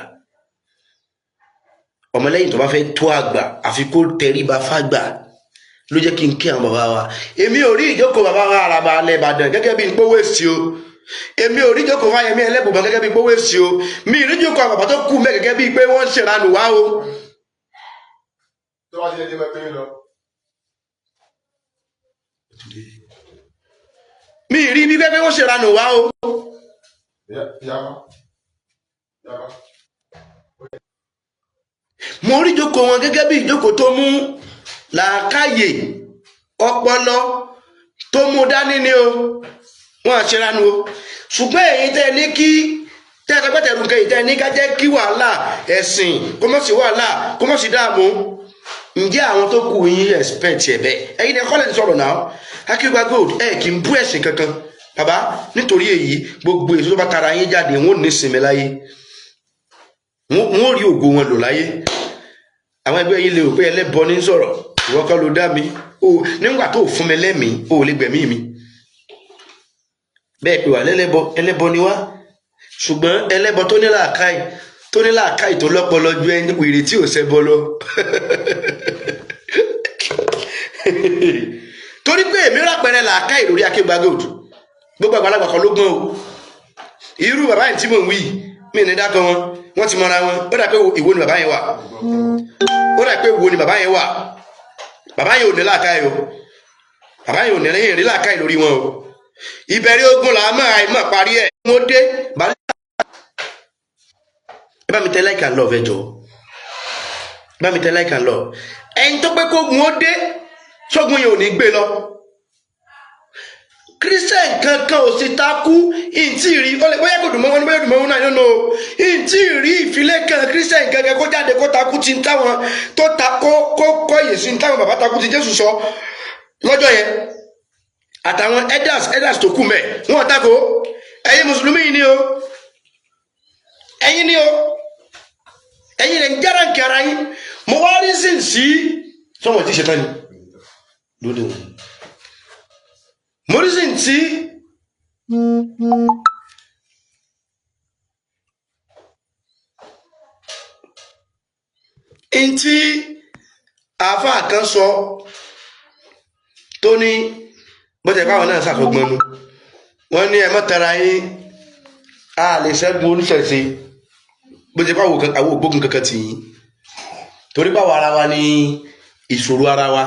Ọmọ lẹ́yìn tó bá fẹ́ tó àgbà àfi kó tẹríba fágbà. Ló jẹ́ kí n kí àwọn bàbá wa. Èmi ò rí ìjókòó bàbá wa Àràbà alẹ́ Ìbàdàn gẹ́gẹ́ bí pówó èsì o. Èmi ò rí ìjókòó Fáyẹmí Ẹlẹ́bùbọn gẹ́gẹ́ bí pówó èsì o. Mi ì rí ìjókòó àwọn bàbá tó kú mẹ́ gẹ́gẹ́ bí pé wọ́n ń ṣèranù wá o. Mi ì rí bí pé wọ́n ṣèranù wá o. Mo rí ìjókòó wọn gẹ́gẹ́ bí ìjókòó tó mú làákàyè ọpọlọ tó mú dání ni o, wọn àṣeranu o. Ṣùgbọ́n èyí tẹ́ ní kí tẹ́ẹ̀tẹ́gbẹ́tẹ̀rù nǹkan ìtẹ́ ní ká jẹ́ kí wàhálà ẹ̀sìn kó mọ̀ sí wàhálà kó mọ̀ sí dààmú. Ǹjẹ́ àwọn tó kù yín expect ẹ̀ bẹ́ẹ̀? Ẹ̀yin ni kọ́lẹ̀ ti sọ̀rọ̀ náà. Akeugba Gold kì í bú ẹ̀sìn kankan bàbá. Nítorí èyí gbogbo èso tó bá tara yín jáde wọn ò ní sinmi láyé, wọn ò rí ògo wọn lò láyé. Àwọn ẹgbẹ́ yín lè rò pé ẹlẹ́bọ ní sọ̀rọ̀, ìwọ kọ́ ló dá mi o, nígbà tó fún mi lẹ́mìí o ò lè gbẹ̀mí mi. Bẹ́ẹ̀ pé wà ẹlẹ́bọ ni wá, ṣùgbọ́n ẹlẹ́bọ tó ní làákàyè tó lọ́pọlọ ju ẹni wèrè tí ò ṣẹbọ lọ. Torí pé èmi rápẹrẹ làákàyè lórí Akeugba Gold, gbogbo àgbàlagbà kan ló gbọ́n o. Irú bàbá yìí tí mò ń wí mí ní dákọ wọn ti mọra wọn. Ó dà pé ìwo ni bàbá yẹn wà, ó dà pé ìwo ni bàbá yẹn wà. Bàbá yẹn ò ní làákàyè o, bàbá yẹn ò ní rí làákàyè lórí wọn o. Ìbẹ̀rẹ̀ ogun là á mọ̀ àìmọ̀ parí ẹ̀. Mo dé bàálẹ̀. Ẹ bá mi tẹ like and love ẹ jọ̀ọ́, ẹ bá mi tẹ like and love. Ẹni tó pé kógun ó dé ṣógun yẹn ò ní gbé lọ. Christian kankan ò sì takú ìntì rí, ó lè bóyá kò dùn mọ́ wọn ní bóyá dùn mọ́ wọn náà nínú ìntì rí ìfilé kan Christian kankan kó jáde kó takú ti ń táwọn tó ta kó yè sí ń táwọn bàbá takú ti Jésù sọ lọ́jọ́ yẹn. Àtàwọn elders tó kù mẹ́ wọn tako. Ẹ̀yin mùsùlùmí yìí ni o, ẹ̀yin ni o, ẹ̀yin lè ń jára nkì ara yín. Mo wá rí sí sọ́wọ́n tí ṣe tán ni lóde wọn. Mo rí sí ntí àáfàá kan sọ tó ní bọ́tẹ̀ báwọn náà ṣàfọgbọ́n nu. Wọ́n ní ẹ mọ́ tara yín, a lè ṣẹ́gun oníṣẹ̀ṣe bọ́tẹ̀ báwọn ògbógun kankan tì yín. Torí báwo ara wa ní ìṣòro ara wa,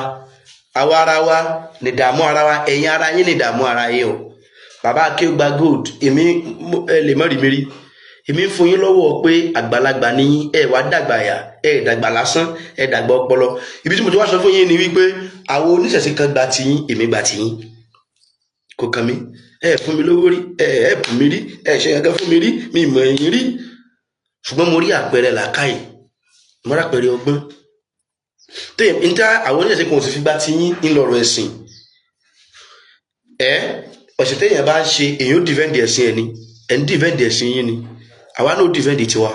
àwa ara wa ní ìdààmú ara wa, ẹ̀yin ara yín ní ìdààmú ara yín o. Bàbá Akeugba Gold èmi lè mọ́ rí mi rí, èmi ń fún yín lọ́wọ́ pé àgbàlagbà ní wá dàgbà yà, dàgbà lásán, dàgbà ọpọlọ. Ibi tí mo ti wá sọ fún yín ni wípé àwọn oníṣẹ̀ṣe kan gba tiyín, èmi gba tiyín, kò kàn mí. Fún mi lówó rí, bù mí rí, ṣe gẹ́gẹ́ fún mi rí, mi mọ̀ ẹ̀yìn rí. Ṣùgbọ́n mo rí àpẹẹrẹ làákàyè, mo rí àpẹẹrẹ ọgbọ́n, téèyàn níta àwọn oníṣẹ̀ṣe kan ò sì fi gbá ti yín ńlọrọ̀ ẹ̀sìn ọ̀sẹ̀ téèyàn bá ń ṣe èyàn ó dìfẹ́ǹdì ẹ̀sìn ẹ̀ ni ẹ̀ ń dìfẹ́ǹdì ẹ̀sìn yín ni àwa náà ó dìfẹ́ǹdì tiwa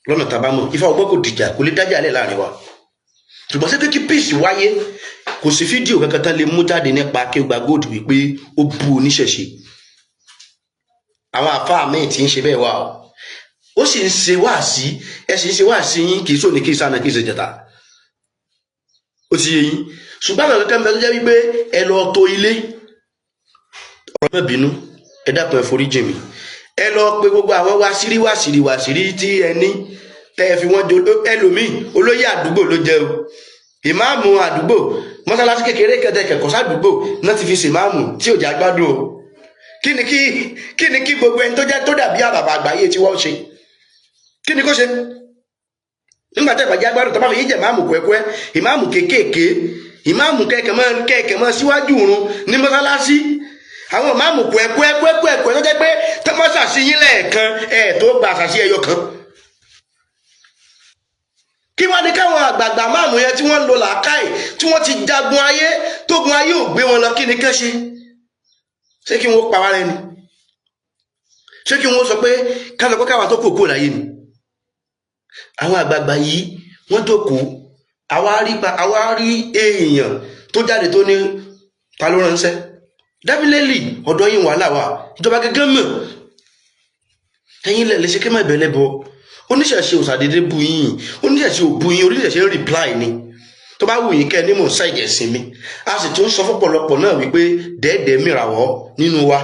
lọ́nà tá a bá mọ̀ Ifá ọgbọ́n kò dìjà kò lè dájà lẹ̀ láàrin wa ṣùgbọ́n sí pé kí peace wáyé kò sí fídíò kankan tán lè mú jáde nípa Akeugba Gold wípé ó bu oníṣẹ̀ṣe àwọn àfáà míì tí ń ṣe bẹ́ẹ̀ wà ó sì ń ṣe wáàsí ẹ sì ń ṣe wáàsí yín kì í sóni kì í sáná kì í ṣe jẹta ó ti yé yín ṣùgbọ́n àwọn kankan bẹ́ẹ̀ tó jẹ́ wípé ẹ lọ to ilé ọ̀rọ̀ mẹ́ bínú ẹ dákun ẹ forí jìn mí ẹ lọ pé gbogbo àwọn wàṣírí tí ẹ ní tẹ ẹ fi wọn jọ ẹlòmíì olóyè àdúgbò ló jẹ o ìmáàmù àdúgbò mọ́sálásí kékeré kẹtẹkẹkọ sádùúgbò náà ti fi ṣèmáàmù tí ò já gbádùn o kí ni kí gbogbo ẹni tó jẹ tó dàbí àbàbà àgbáyé tí wọ́n ṣe kí ni kó ṣe nígbà tẹ́ ìbàjẹ́ agbádùn tó bá fi yí jẹ ìmáàmù kúẹ́kúẹ́ ìmáàmù kékèké ìmáàmù kẹ̀kẹ́ mọ́ síwájú òrun ní mọ́sálásí àwọn ìmáàmù kúẹ́kúẹ́ tó jẹ́ pé tẹ́mọ́sàsí yín lẹ́ẹ̀kan ẹ̀ tó gba àṣàṣì ẹyọ kan kí wọ́n ní káwọn àgbààgbà máàmù yẹn tí wọ́n ń lo làákàì tí wọ́n ti jagun ayé tógun ayé ò gbé wọn lọ kí ni kán ṣe ṣé kí wọ́n pa wá rẹ ni ṣé kí wọ́n sọ pé káwọn kó káwọn tó kò kó láyé ni àwọn àgbààgbà yìí wọ́n tó kó àwa rí èèyàn tó jáde tó ní ta ló ránṣẹ́ dábìlẹ́lì ọ̀dọ́ yìí wàhálà wà ìjọba gẹ́gẹ́ mọ̀ ẹ̀yin lẹ̀ lè ṣe kí má ìbẹ̀lẹ̀ bọ oníṣẹ̀ṣe ò ṣàdédé bu yín oníṣẹ̀ṣe ò bu yín oníṣẹ̀ṣe ń reply ni tó bá wù yín kẹ́ ní mò ń ṣàìjẹ̀ sí mi a sì tún sọ fọ́pọ̀lọpọ̀ náà wípé dẹ́ẹ̀dẹ́ mìràwọ́ nínú wa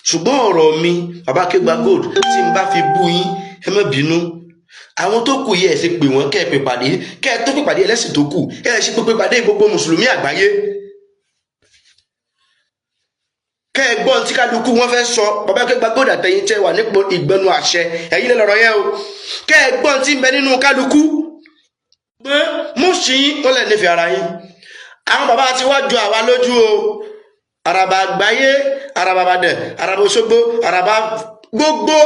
ṣùgbọ́n ọ̀rọ̀ mi bàbá Akeugba Gold tí n bá fi bú yín ẹ má bínú àwọn tó kù yẹ ẹ ṣe pè wọ́n kẹ́ ẹ pè pàdé kẹ́ ẹ tó pè pàdé ẹlẹ́sìn tó kù ẹ ṣe pé pàdé gbogbo mùsùlùmí àgbáyé kẹ́ ẹ gbọ́n tí kálukú wọn fẹ́ sọ bàbá Akeugba Gold àtẹ̀yìn tẹ́ wà nípò ìgbẹ́nu àṣẹ ẹ̀yin lọ́rọ̀ yẹn o kẹ́ ẹ gbọ́n tí ń bẹ nínú kálukú pé mùsùlùmí wọn lè nífẹ̀ẹ́ ara yín àwọn bàbá ti wá ju àwa lójú o Àràbà àgbáyé Àràbà Ìbàdàn Àràbà Òṣogbo Àràbà gbogbo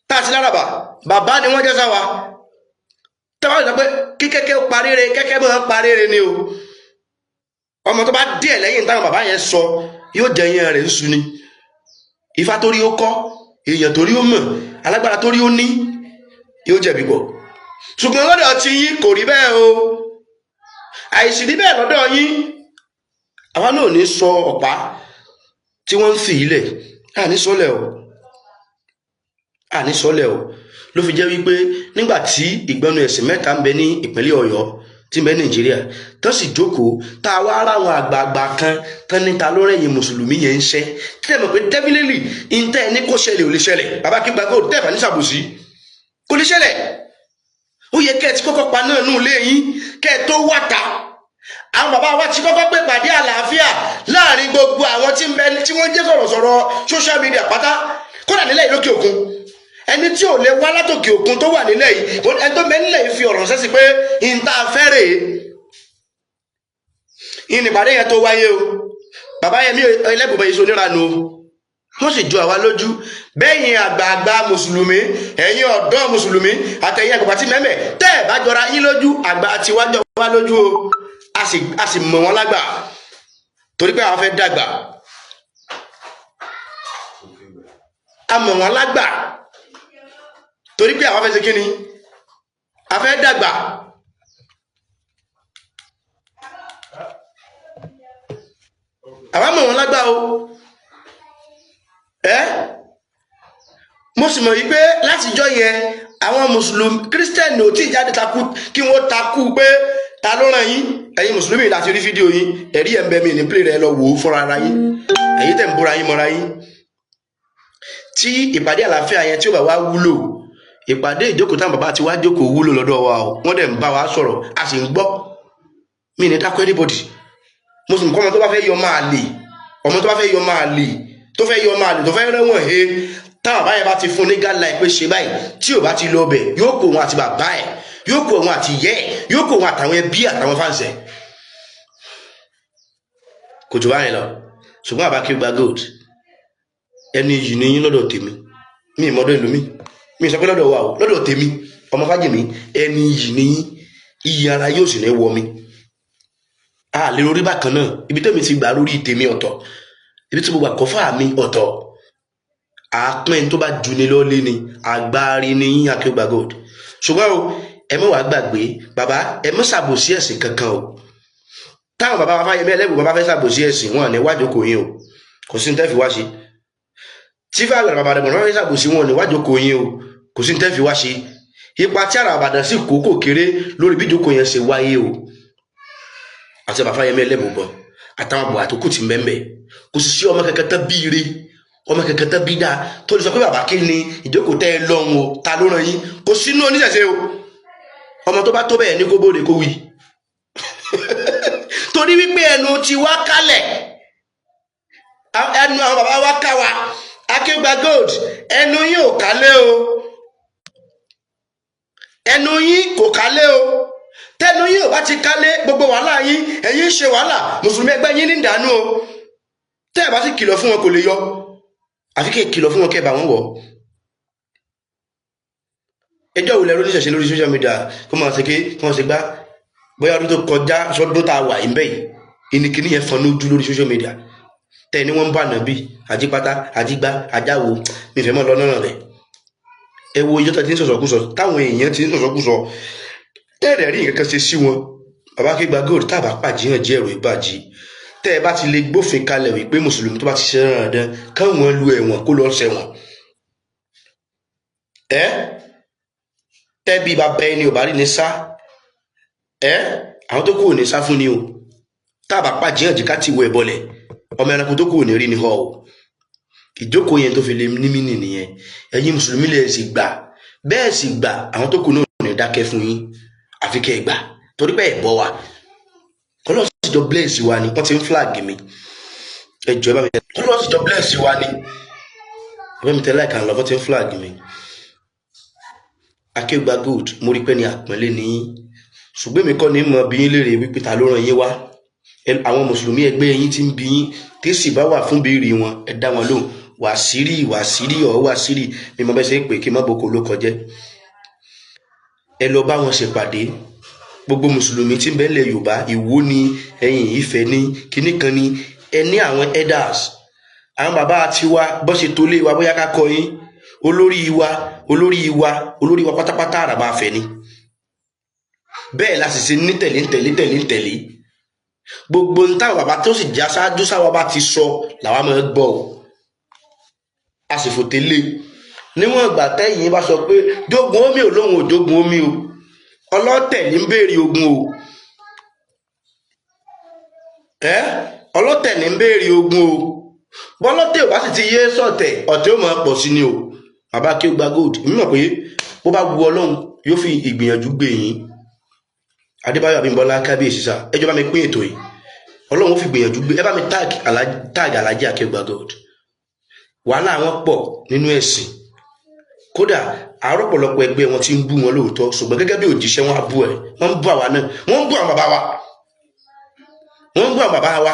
táàtì lárabà bàbá ni wọ́n jẹ́ sáwa tẹ́wọ́n sọ pé kí kẹ́kẹ́ paríire kẹ́kẹ́ mọ́ paríire ni o ọmọ tó bá díẹ̀ lẹ́yìn táwọn bàbá yẹn sọ yóò jẹ yẹn rẹ̀ ń su ni Ifá torí ó kọ́ èèyàn torí ó mọ̀ alágbára torí ó ní yóò jẹ̀bi bọ̀ ṣùgbọ́n lọ́dọ̀ tí yín kò rí bẹ́ẹ̀ o àìsí rí bẹ́ẹ̀ lọ́dọ̀ yín àwa náà ní sọ ọ̀pá tí wọ́n ń fi ilẹ̀ àní sọ́lẹ̀ o ló fi jẹ́ wípé nígbà tí ìgbẹ́nu ẹ̀sìn mẹ́ta ń bẹ ní ìpínlẹ̀ Ọ̀yọ́ tí ń bẹ Nàìjíríà tó sì jókòó tá a wá ara àwọn àgbààgbà kan tán níta ló rẹ̀yìn mùsùlùmí yẹn ń ṣẹ́ tí ẹ mọ̀ pé definitely ìntẹ́ ẹni kó ṣẹlẹ̀ ò lè ṣẹlẹ̀ bàbá Akeugba Gold tẹ́ẹ̀fà ní ṣàbòsí kò lè ṣẹlẹ̀ ó yẹ kẹ́ ẹ ti kọ́kọ́ pa náà nù lé yín kẹ́ ẹ tó wàtà àwọn bàbá wa ti kọ́kọ́ pé pàdé àlàáfíà láàrin gbogbo àwọn tí wọ́n jẹ́ sọ̀rọ̀sọ̀rọ̀ social media pátá kódà nílẹ̀ ìlókè òkun ẹni tí ò lè wá látòkè òkun tó wà nílẹ̀ yìí ẹni tó mẹ́nílẹ̀ yìí fi ọ̀rọ̀ sẹ́sì pé ìta fẹ́rẹ̀ ìnìpàdé yẹn tó wáyé o bàbá yẹn mi ẹlẹ́bùbọ̀ yìí soníranu o wọ́n sì ju àwa lójú bẹ́yìn àgbààgbà mùsùlùmí ẹ̀yin ọ̀dọ́ mùsùlùmí àtẹ̀yìn àgbàgbà tí mẹ́mẹ́ tẹ́ ẹ̀ bá jọra yín lójú àgbà àti wájọ wá lójú o a sì mọ̀ wọ́n lágbà torí pé àwọn fẹ́ dàgbà a mọ̀ wọ́n lágbà torí pé àwọn fẹ́ ṣe kí ni a fẹ́ dàgbà àwọn mọ̀ wọ́n lágbà o mo sì mọ̀ wípé látijọ́ yẹn àwọn mùsùlùmí kírísítẹ́nì ò tí jáde takú kí wọ́n takú pé ta ló ràn yín ẹ̀yin mùsùlùmí láti rí fídíò yín ẹ̀rí ẹ̀ ń bẹ mi ní pílẹ̀ rẹ lọ wò ó fúnra ara yín ẹ̀yin tẹ̀ ń bóra yín mọ́ra yín tí ìpàdé àlàáfíà yẹn tí ó bá wá wúlò ìpàdé ìjókòó táwọn bàbá ti wá jókòó wúlò lọ́dọ̀ wa o wọ́n dẹ̀ ń bá wa sọ̀rọ̀ a sì ń gbọ́ mi ní dákọ́ anybody mo sì mọ̀ ọmọ tó bá fẹ́ yọ máa lè ọmọ tó bá fẹ́ yọ máa lè tó fẹ́ yọ máa lè tó fẹ́ rẹ́wọ̀n he táwọn bàbá yẹn bá ti fún ní gálà ìpè ṣe báyìí tí ò bá ti lọ bẹ̀ yóò kó òun àti bàbá ẹ̀ yóò kó òun àti ìyẹ́ ẹ̀ yóò kó òun àtàwọn ẹbí àtàwọn fáǹsẹ̀ kò jù báyìí lọ ṣùgbọ́n bàbá Akeugba Gold ẹni yìí ní yín lọ́dọ̀ tèmi mi ìmọ̀dọ̀ ìlú mi sọ pé lọ́dọ̀ wa o lọ́dọ̀ tèmi ọmọ Fájìmí ẹni yìí ní yín iyì ara yóò sì ní wọ mi. A lè lórí bákan náà, ibi tẹ́mi ti gbà lórí tèmi ọ̀tọ̀, ibi tí mo gbà kọ́fà mi ọ̀tọ̀. Àpẹn tó bá ju ní lọ́lé ni agbárí ní yín Akeugba Gold. Ṣùgbọ́n o ẹ mọ̀ wá gbàgbé bàbá ẹ mọ̀ ṣàbòsí ẹ̀sìn kankan o. Táwọn bàbá wa Fáyẹmí Ẹlẹ́bùú bàbá fẹ́ ṣàbòsí ẹ̀sìn wọn ní wájú kò yín o, kò sí ní tẹ́ fi wá ṣe. Tí Fáyẹmí bàbá rẹ̀ bàbá fẹ́ ṣàbòsí wọn ní wájú kò yín o, kò sí ní tẹ́ fi wá ṣe. Ipa tí àrà Ìbàdàn sì kó kò kéré lórí bí ìjókòó yẹn ṣe wáyé o. Àti bàbá Fáyẹmí Ẹlẹ́bùú gan àtàwọn àbọ̀ àtòkù ti mẹ́mẹ́, kò sì sí ọmọ kankan tán bí ire, ọmọ kankan tán bí dáa tó lè sọ pé bàbá kí ni ìjókòó tẹ́ ẹ lọ́hùn o, ta ló ràn yín, kò sínú oníṣẹ̀ṣe o. Ọmọ tó bá tó bẹ́ẹ̀ ní kó bóde kó wí. Torí wípé ẹnu ti wá kálẹ̀, ẹnu àwọn bàbá wa ká wa. Akeugba Gold ẹnu yín ò kálẹ̀ o, ẹnu yín kò kálẹ̀ o. Tẹnu yín ò bá ti kálẹ̀, gbogbo wàhálà yín ẹ̀yin ṣe wàhálà, mùsùlùmí ẹgbẹ́ yín ní ìdánù o. Tẹ́ ẹ bá sì kìlọ̀ fún wọn kò lè yọ, àfi kí ẹ kìlọ̀ fún wọn kẹ́ ẹ bá wọn wọ̀. Ẹjọ́ wo lẹ rí oníṣẹ̀ṣe lórí social media kó máa ṣe ké kó máa ṣe gbá bóyá ọdún tó kọjá sọdún tá a wà ń bẹ̀ yìí ìnìkíní yẹn fọn lójú lórí social media. Tẹ́ ẹ ní wọ́n ń bá nàbí àjípátá àjígbá àjáwo mi fẹ́ mọ́ lọ náà rẹ̀. Ẹ wo ìjọ tí ń sọ̀sọ̀kúsọ táwọn èèyàn ti ń sọ̀sọ̀kúsọ tẹ́ẹ̀rẹ̀ rí nǹkan kan ṣe sí wọn. Bàbá Akeugba Gold tá a bá pàjíyàn jẹ́ ẹ̀rọ ìbàjẹ́. Tẹ́ ẹ bá ti lè gbófin kalẹ̀ wípé mùsùlùmí tó bá ti ṣe rán káwọn lu ẹ̀wọ̀n kó lọ ṣẹ̀wọ̀n. Tẹ́bí bàbá ẹni ò bá rí ní sá, àwọn tó kù ò ní sá fún ni o. Tá a bá pàjíyàn jẹ́ ká ti wọ ẹ̀bọlẹ̀, ọmọ ẹranko tó kù ò ní rí ni họ o. Ìjókòó yẹn tó fi lè ní mínì nìyẹn. Ẹ̀yin mùsùlùmí lè sì gbà, bẹ́ẹ̀ sì gbà àwọn tó kù náà ò ní dákẹ́ fún yín, àfi kẹ́ ẹ gbà torí pé ẹ bọ́ wa. Ọlọ́run sì jọ bless wa ni, wọ́n ti ń flag mi. Ẹ jọ̀ọ́ ẹ bá mi tẹ. Ọlọ́run sì jọ bless wa ni. Ẹ bá mi tẹ like and love, wọ́n ti ń flag mi. Akeugba Gold mo rí pé ní àpọ́nlé ní yín. Ṣùgbọ́n èmi kọ́ ni mọ̀ bí yín léèrè wípé ta ló ràn yín wá. Àwọn mùsùlùmí ẹgbẹ́ yín ti ń bí yín tí sì bá wà fún béèrè wọn ẹ dá wọn lóhùn. Wàsírí mi mọ bẹ́ẹ̀ ṣe pé kí n má boko ló kọjẹ́. Ẹ lọ bá wọn ṣèpàdé. Gbogbo mùsùlùmí tí ń bẹ lẹ̀ Yorùbá, Ìwó ni, ẹ̀yin Ifẹ̀ ni, kinní kan ni, ẹ ní àwọn elders. Àwọn bàbá tiwa bó ṣe tó lé wa bóyá ká kọ yín. Olórí wa pátápátá Àràbà Afẹ̀ ni. Bẹ́ẹ̀ la sì ṣe ní tẹ̀lé. Gbogbo ń táwọn bàbá tó sì já ṣáájú sáwọ́ bá ti sọ làwa máa gbọ́ o. A sì fò tẹ́lẹ̀. Níwọ̀n ìgbà tẹ́yìn bá sọ pé jogun omi ò lóhun ò jogun omi o. Ọlọ́tẹ̀ ní ń béèrè ogun o. Ọlọ́tẹ̀ ní ń béèrè ogun o. Bọ́lọ́tẹ̀ ò bá sì ti yé sọ̀tẹ̀, ọ̀tẹ̀ ó máa pọ̀ sí ni o. Bàbá Akeugba Gold èmi mọ̀ pé bó bá wu Ọlọ́run yóò fi ìgbìyànjú gbé yín. Adébáyọ̀ Abímbọ́lá kábíyèsí sá ẹjọ́ bá mi pín ètò yìí. Ọlọ́run ó fi gbìyànjú gbé, ẹ bá mi tag Alhaji Akeugba Gold. Wàhálà wọn pọ̀ nínú ẹ̀sìn. Kódà àárọ̀ pọ̀lọpọ̀ ẹgbẹ́ wọn ti ń bú wọn lóòótọ́, ṣùgbọ́n gẹ́gẹ́ bí òjíṣẹ́ wọn á bú ẹ, wọ́n ń bú àwa náà, wọ́n ń bú àwọn bàbá wa,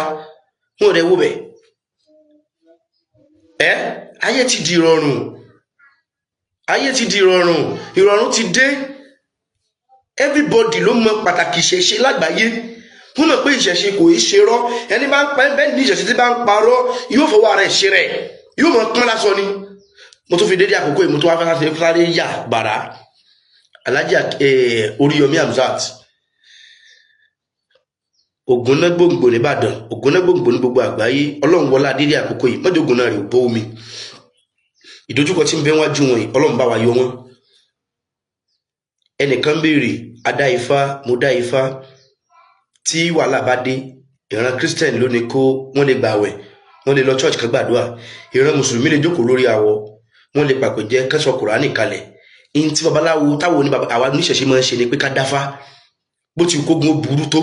wọn ò rẹ̀ wó bẹ̀. Ayé ti di ìrọ̀rùn, ìrọ̀rùn ti dé. Everybody ló mọ pàtàkì ìṣẹ̀ṣe lágbàáyé. Wọ́n mọ̀ pé ìṣẹ̀ṣe kò í ṣe rọ́. Ẹni bá ń pa bẹ́ẹ̀ ní ìṣẹ̀ṣe tí bá ń parọ́ yóò fọwọ́ ara ẹ̀ ṣe rẹ̀, yóò mọ̀ pọ́n lásán ni. Mo tún fi dédé àkókò yìí mo tún wá fẹ́ sáré yà bàrà Alhaji Oríyọmí Hamzat Ògúnnágbòǹgbò nìbàdàn, Ògúnnágbòǹgbò ní gbogbo àgbáyé. Ọlọ́run wọlá dédé àkókò yìí mọ́jọ́ ògùn náà rè bó omi. Ìdojúkọ tí ń bẹ wájú wọn yìí Ọlọ́run bá wa yọ wọn. Ẹnìkan béèrè adá ifá mo dá ifá. Tí wàhálà bá dé ìran Christian ló ní kó wọ́n lè gbààwẹ̀, wọ́n lè lọ church kan gbàdúrà. Ìran mùsùlùmí lè jókòó lórí awọ, wọ́n lè pàpẹ jẹ kẹsàn Kùránì kalẹ̀. In tí babaláwo táwọn ní àwa oníṣẹ̀ṣe máa ń ṣe ni pé ká dáfá. Bó ti kógun ó burú tó,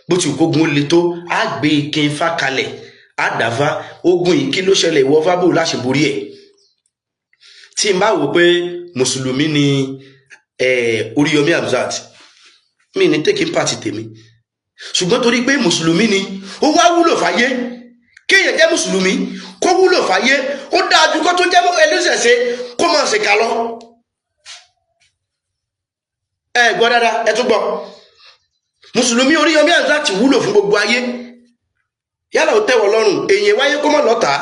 bó ti kógun ó le tó, á gbé ike ifá kalẹ̀, á dáfá. Ogun yìí kí ló ṣẹlẹ̀ ìwọ fábò láṣẹ borí ẹ̀. Tí n bá wò pé mùsùlùmí ni Oríyọmí Hamzat, mi ní taking part tèmi. Ṣùgbọ́n torí pé mùsùlùmí ni ó wá wúlò fáyé, kéèyàn jẹ́ mùsùlùmí kó wúlò fáyé, ó dájú kó tó jẹ́ ẹlẹ́sẹ̀ṣe kó máa ṣèkà lọ. Gbọ́ dáadáa, ẹ tún gbọ́. mùsùlùmí Oríyọmí Hamzat wúlò fún gbogbo ayé yálà ó tẹ́wọ̀ lọ́rùn èyàn wáyé kó mọ̀ lọ́ta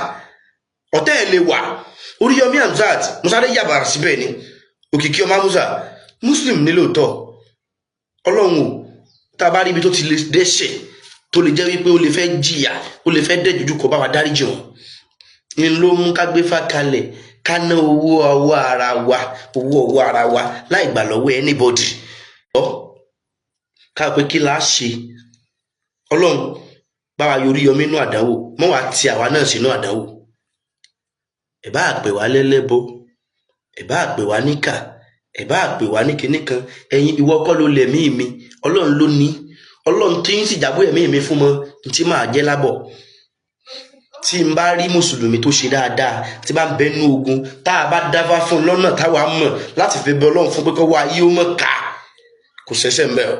ọ̀tẹ́ ẹ̀ lè wà. Oríyọmí Hamzat musare yàbàrà síbẹ̀ ni Òkìkí ọmọ Amusa muslim ní lóòótọ́ ọlọ́run ò tá a bá rí ibi tó ti lè dẹ́ṣẹ̀ tó lè jẹ́ wípé ó lè fẹ́ jìyà ó lè fẹ́ dẹ́jújú kọ bá wa dáríjì wọn ni ló mú ká gbé fà kalẹ̀ ká ná owó ọwọ́ ara wa láì gbà lọ́wọ́ anybody ká pé kí la ṣe ọlọ́run bá wa yorí yọmí inú àdánwò mọ́ wá ti àwa náà sínú àdánwò. ẹ bá pè wá lẹ́lẹ́bọ ẹ bá pè wá níkà ẹ bá pè wá ní kinní kan ẹ̀yin ìwọ kọ́ ló lẹ̀mí mi ọlọ́run ló ní ọlọ́run tí ń sì jábọ̀ ẹ̀mí mi fún mọ tí máa jẹ́ lábọ̀. tí n bá rí mùsùlùmí tó ṣe dáadáa tí bá ń bẹnu ogun tá a bá dáfá fún lọ́nà táwa mọ̀ láti fi bẹ ọlọ́run fún pé kọ́ wá ayé ó mọ̀ ká kò ṣẹ̀ṣẹ̀ mbẹ́ o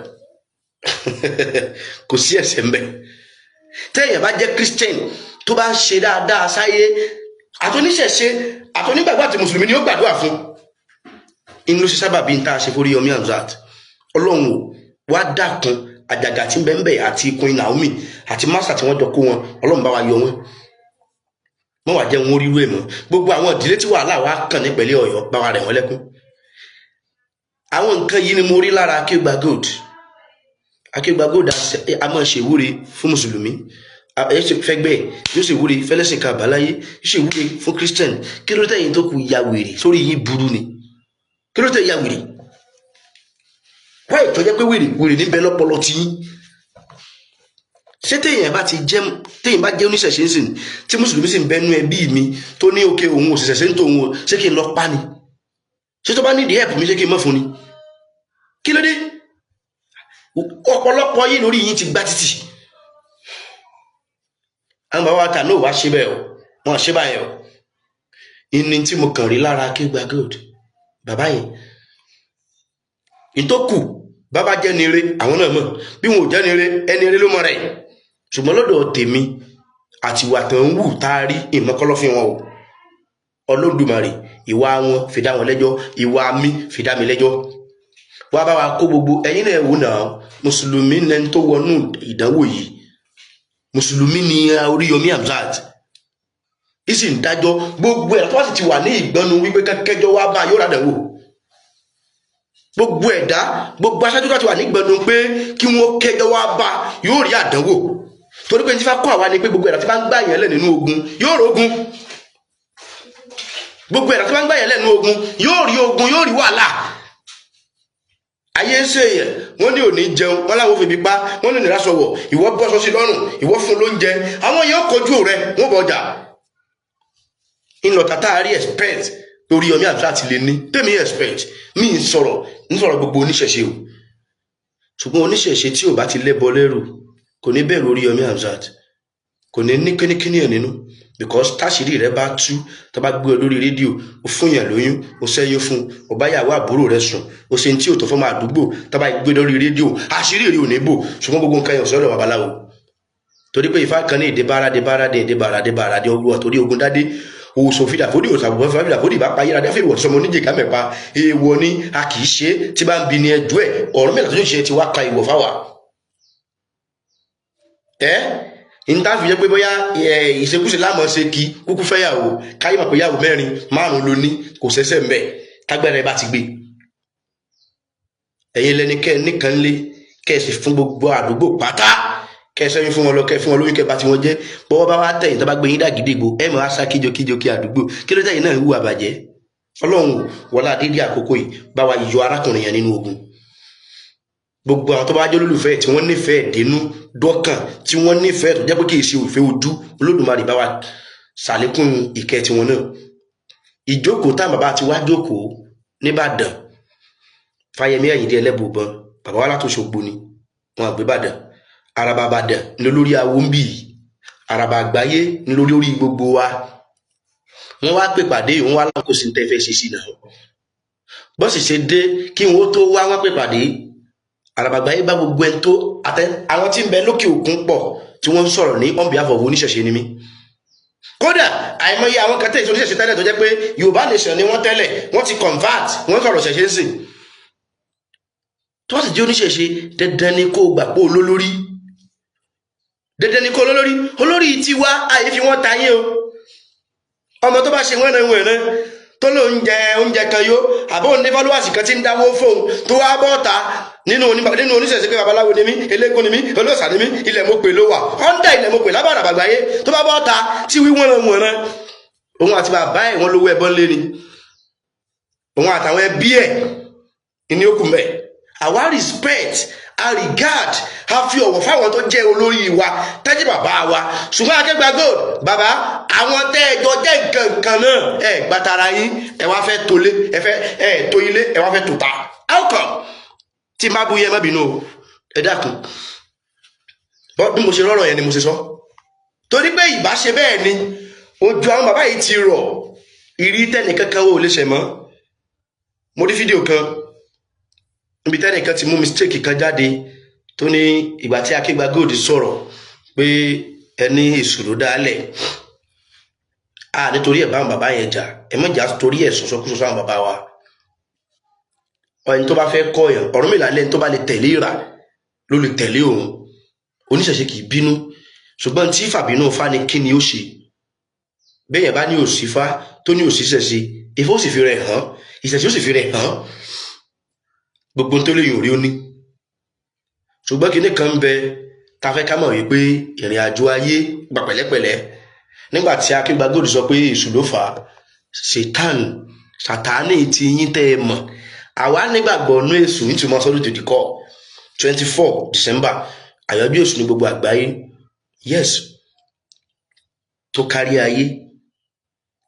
kò sí ẹ̀ṣẹ̀ mbẹ́. tẹ́yìn bá jẹ́ Christian tó bá ń ṣe dáadáa sáyé àtúnṣẹ̀ṣe àtúnígbàgbọ́ àti mùsùlùmí ni ó gbàdúrà fún. inú ló ṣe sábà bí n tá a ṣe fórí Yomi Hamzat ọlọ́run ò wá dákun àjàgà tí ń bẹ́ẹ̀ àti Queen Naomi àti Master tí wọ́n jọ kó wọn ọlọ́run bá wa yọ wọn mọ́ wàá jẹ́ wọn rírú ẹ̀ mọ́ gbogbo àwọn ìdílé tí wàhálà wa kàn ní pẹ̀lẹ́ Ọ̀yọ́ bá wa rẹ̀ wọ́n lẹ́kún. àwọn nǹkan yìí ni mo rí lára Akeugba Gold a máa ṣe ìwúre fún mùsùlùmí fẹgbẹ́ yóò ṣe ìwúre fẹlẹ́sìn kan àbáláyé yóò ṣe ìwúre fún Christian kí ló tẹ̀yìn tó kù ya wèrè sórí yín burú ni kí ló tẹ̀yìn ya wèrè wáyé tó jẹ́ pé wèrè níbẹ̀ lọ́pọlọ tí yín ṣé téèyàn bá jẹ́ oníṣẹ̀ṣe ń sìn tí mùsùlùmí sì ń bẹnu ẹbí mi tó ní òkè òun òṣìṣẹ́ ń tó òun ṣé kí n lọ pa ni ṣé tó bá nídìí ẹ̀pù mi ṣé kí n mọ̀ fún ni kí ló dé ọ̀pọ̀lọpọ̀ yìí lórí yín ti gbá títì àwọn bàbá wa ta náà wá ṣe bẹ́ẹ̀ o wọ́n ṣe báyẹn o ìní tí mo kàn rí lára Akeugba Gold bàbá yẹn ìtókù bàbá jẹ́ ni eré àwọn náà mọ̀ bí wọn ò jẹ́ ni eré ẹni eré ló mọ̀ rẹ̀ ṣùgbọ́n lọ́dọ̀ tèmi àti ìwà tán ń wù tá a rí ìmọ̀kọ́lọ́fín wọn o Olódùmarè ìwà wọn fi dá wọn lẹ́jọ́ ìwà mi fi dá mi lẹ́jọ́ wá bá wa kó gbogbo ẹ̀yin náà wò náà mùsùlùmí lẹni tó wọnú ìdánwò yìí mùsùlùmí ni Oríyọmí Hamzat ìsì ń dájọ́ gbogbo ẹ̀ tó wá sì ti wà ní ìgbọ́nu wípé kẹ́kẹ́jọ́ wá bá yóò rádàwò gbogbo ẹ̀dá gbogbo aṣáájú láti wà ní ìgbọ́nu pé kí wọ́n kẹ́jọ́ wá bá yóò rí àdánwò torí pé ní tí fà kọ́ àwa ni pé gbogbo ẹ̀dá tí bá ń gbà yẹn lẹ̀ nínú ogun yóò rógun gbogbo ẹ̀dá tí bá ń gbà yẹn lẹ̀ nínú ogun yóò rí wàhálà ayé ń ṣe èèyàn wọn ní òní jẹun wọn láwọn fèbí pa wọn ní ìnira sọwọ ìwọ bọsọ sí lọ́rùn ìwọ fún lóúnjẹ àwọn yóò kojú rẹ wọn bọjà ńlọ tata rí expect Oríyọmí Hamzat lè ní tèmi expect mi ń sọ̀rọ̀ gbogbo oníṣẹ̀ṣe o ṣùgbọ́n oníṣẹ̀ṣe tí ò bá ti lẹ́bọ lẹ́rù kò ní bẹ̀rù Oríyọmí Hamzat kò ní ní kíníkíní ẹ̀ nínú because táṣìírí rẹ bá tú tó bá gbé ọ lórí rédíò ó fún yàn lóyún ó ṣẹ́yún fún ó bá yàwó àbúrò rẹ sùn ó ṣe tí ò tó fọmọ àdúgbò tó bá gbé lórí rédíò àṣírí rí ò ní bò ṣùgbọ́n gbogbo nǹkan yẹn ò sọ́dọ̀ babaláwo torí pé Ifá kan ní ìdébáradé ọgbọ́n torí ogun dádé òsò fìdàfódì òsàbùbọ̀ fìdàfódì bá payé radé àfẹ́wọ̀ sọmọ oníjìká mẹ́pa èèwọ̀ ni a kì í ṣe tí bá ń bi ni ẹjọ́ ẹ̀ ọ̀rọ̀ mẹ́ta tó ṣe ti wá ka ìwọ̀ fáwà ìntàfi jẹ́ pé bóyá ìṣekúṣe lámọ̀ ṣe kí kúkú fẹ́yàwó káyé mọ̀ pé yàwó mẹ́rin márùn ló ní kò ṣẹ̀ṣẹ̀ mbẹ̀ tágbẹ́rẹ́ bá ti gbé ẹ̀yin lẹni kẹ́ nìkan lé kẹ́ẹ̀sì fún gbogbo àdúgbò pátá kẹ́ẹ̀sẹ́yìn fún wọn lọ kẹ́ fún wọn lóyún kẹ́ bá ti wọn jẹ́ bọ́wọ́ bá wá tẹ̀yìn tó bá gbé yín dàgídìgbò ẹ̀ mọ̀ á sá kíjokíjo kí àdúgbò kí ló tẹ̀yìn náà ń hùwà bàjẹ́ Ọlọ́run wọlá dédé àkókò yìí bá wa yọ arákùnrin yẹn nínú ogun gbogbo àwọn tó bá jẹ́ olólùfẹ́ tí wọ́n nífẹ̀ẹ́ dénú dọ́kàn tí wọ́n nífẹ̀ẹ́ tó jẹ́ pé kì í ṣe òfẹ́ ojú Olódùmarè bá wa ṣàlékún ìkẹ́ tiwọn náà ìjókòó tá bàbá ti wá jókòó nìbàdàn Fáyẹmí Àyìndé Ẹlẹ́bùbọn bàbá wa láti Òṣogbo ni wọn àgbé bàdàn Àràbà Ìbàdàn ní olórí awombi Àràbà àgbáyé ní lórí gbogbo wa wọn wá pè pàdé wọn wá láwọn kò sí ní tẹ́fẹ́ ṣe sí náà bọ́sì ṣe dé kí wọn tó wá wọn pè pàdé Àràbà àgbáyé bá gbogbo ẹni tó àwọn tí ń bẹ lókè òkun pọ̀ tí wọ́n ń sọ̀rọ̀ ní on behalf of oníṣẹ̀ṣe ni mí kódà àìmọye àwọn kan tẹ̀sí oníṣẹ̀ṣe tẹ́lẹ̀ tó jẹ́ pé Yorùbá nation ni wọ́n tẹ́lẹ̀ wọ́n ti convert wọ́n sọ̀rọ̀ ṣẹ̀ṣe ń sìn tó bá sì jẹ́ oníṣẹ̀ṣe dandan ni kó gbà pé olólórí dandan ni kó olórí tiwa àyè fi wọ́n tayé o ọmọ tó bá ṣe wẹ́nà tó ló ń jẹ oúnjẹ kan yó àbọ̀ ní fọ́lúwàsì kan tí ń dáwó fóun tó wá bọ́ta nínú oníṣẹ̀ṣe pé babaláwo ni mí eléégún ni mí olóòṣà ni mí ilẹ̀ mo pè ló wà ọ́ndà ilẹ̀ mo pè lábàrà bàgbáyé tó bá bọ́ta tí wíwọ́n òun àti bàbá ẹ̀ wọ́n lówó ẹbọ ńlé ni òun àtàwọn ẹbí ẹ̀ ní okùn mẹ́ àwa respect a regard a fi ọ̀wọ̀ fáwọn tó jẹ́ olórí wa tẹ́jú bàbá wa ṣùgbọ́n Akẹgbà Gold bàbá àwọn tẹ́ ẹjọ́ jẹ́ nǹkan náà ẹ gbàtara yín ẹ wá fẹ́ tolé ẹ fẹ́ tó ilé ẹ wá fẹ́ tó ta how come tí má bú yẹ má bínú o ẹ dákun bí mo ṣe rọrọ yẹn ni mo ṣe sọ torí pé ìbá ṣe bẹ́ẹ̀ ni ojú àwọn bàbá yìí ti rọ̀ ìrí tẹ́nìkankan wo lè ṣẹ̀ mọ́ mo rí fídíò kan níbi tẹ́nìkan ti mú mistake kan jáde tó ní ìgbà tí Akẹgbà Gold sọ̀rọ̀ pé ẹni èṣù ló dálẹ̀ nítorí ẹ̀ bá àwọn bàbá yẹn jà ẹ mọ̀jà torí ẹ̀ sọ̀sọ́kúsọ sáwọn bàbá wa ẹni tó bá fẹ́ kọ́ yàn Ọ̀rúnmìlà lẹ́ni tó bá lè tẹ̀lé ìrà ló lè tẹ̀lé òun oníṣẹ̀ṣe kì í bínú ṣùgbọ́n tí fàbínú fa ni kí ni ó ṣe bẹ́ẹ̀ yẹn bá ní òsì fa tó ní òsì ṣẹ̀ṣe Ifá ó sì fi rẹ̀ hàn ìṣẹ̀ṣe ó sì fi rẹ̀ hàn gbogbo tó lè yùn rí ó ní ṣùgbọ́n kinní kan ń bẹ ta fẹ́ ká mọ̀ wípé ìrìn àjò ayé gbà pẹ̀lẹ́pẹ̀lẹ́ nígbà tí Akẹgbà Gold sọ pé èṣù ló fà á Sátánì tí yín tẹ́ ẹ mọ̀ àwa nígbàgbọ́ nú èṣù nítorí sọ́dún tó dìkọ́ 24 December àyájọ́ èṣù ní gbogbo àgbáyé yes tó kárí ayé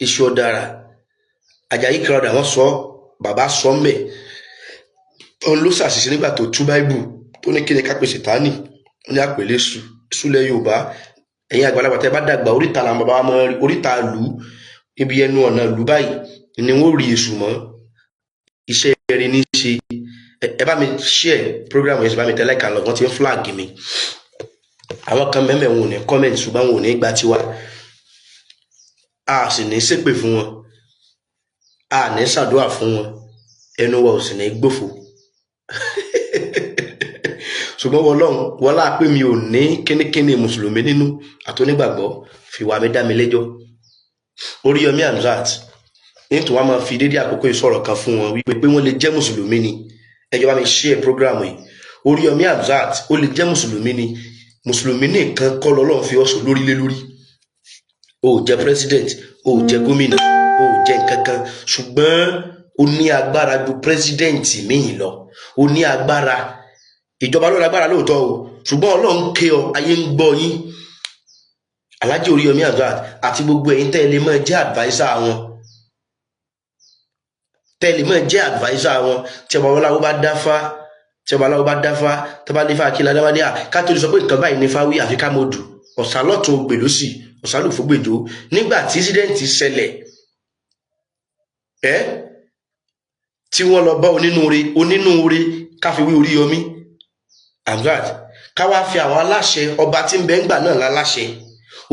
èṣù ọ̀dàrà Àjàyí Crowther wọ́n sọ bàbá sọ mẹ́ òun ló ṣàṣìṣe nígbà tó tú Báíbù tó ní kíni ká pè Sátánì ó ní àpèlé ṣúlẹ̀ Yorùbá ẹ̀yin àgbàlagbà tẹ́ bá dàgbà oríta làwọn bàbá mọ oríta lù ibi ẹnu ọ̀nà lù báyìí ni wọ́n rí èṣù mọ́ iṣẹ́ rere ní ṣe ẹ bá mi share program yẹn sì bá mi tẹ like and love wọ́n ti ń flag mi àwọn kan mẹ́mẹ́ wọn ò ní comment ṣùgbọ́n wọn ò ní gba tiwa a sì ní ṣépè fún wọn a ní ṣàdúrà fún wọn ẹnu wa ò sì ní gbófo ṣùgbọ́n wọ́n láà pé mi ò ní kínníkínní mùsùlùmí nínú àtúnígbàgbọ́ fi wà mí dá mi lẹ́jọ́ Oríyọmí Hamzat nítorí wọn máa fi dédé àkókò ìsọ̀rọ̀ kan fún wọn wípé pé wọ́n lè jẹ́ mùsùlùmí ni ẹjọ́ bá mi share program yìí Oríyọmí Hamzat ó lè jẹ́ mùsùlùmí ni mùsùlùmí nìkan kọ́ lọ́lọ́run fi ọ̀sùn lórí lé lórí o ò jẹ́ president o ò jẹ́ gómìnà o ò jẹ́ nǹkan kan ṣùgbọ́n o ní agbára ju president míì lọ o ní agbára ìjọba ló lágbára lóòótọ́ o ṣùgbọ́n Ọlọ́run ké ọ ayé ń gbọ́ yín Alhaji Oríyọmí Hamzat àti gbogbo ẹ̀yin tẹ́lẹ̀ máa jẹ́ adviser wọn tí ọba ọláwo bá dáfá tó bá nífà kí ládá bá ní ká tó lè sọ pé nǹkan báyìí nífà wí àfi ká mọ̀ dù ọ̀sà lọ́tún gbèlú sí ọ̀sà lò fúgbèjò nígbà tí incident ṣẹlẹ̀ tí wọ́n lọ bá onínúure káfíwí Oríyọmí Hamzat ká wá fi àwọn aláṣẹ ọba tí ń bẹ ńgbà náà láláṣẹ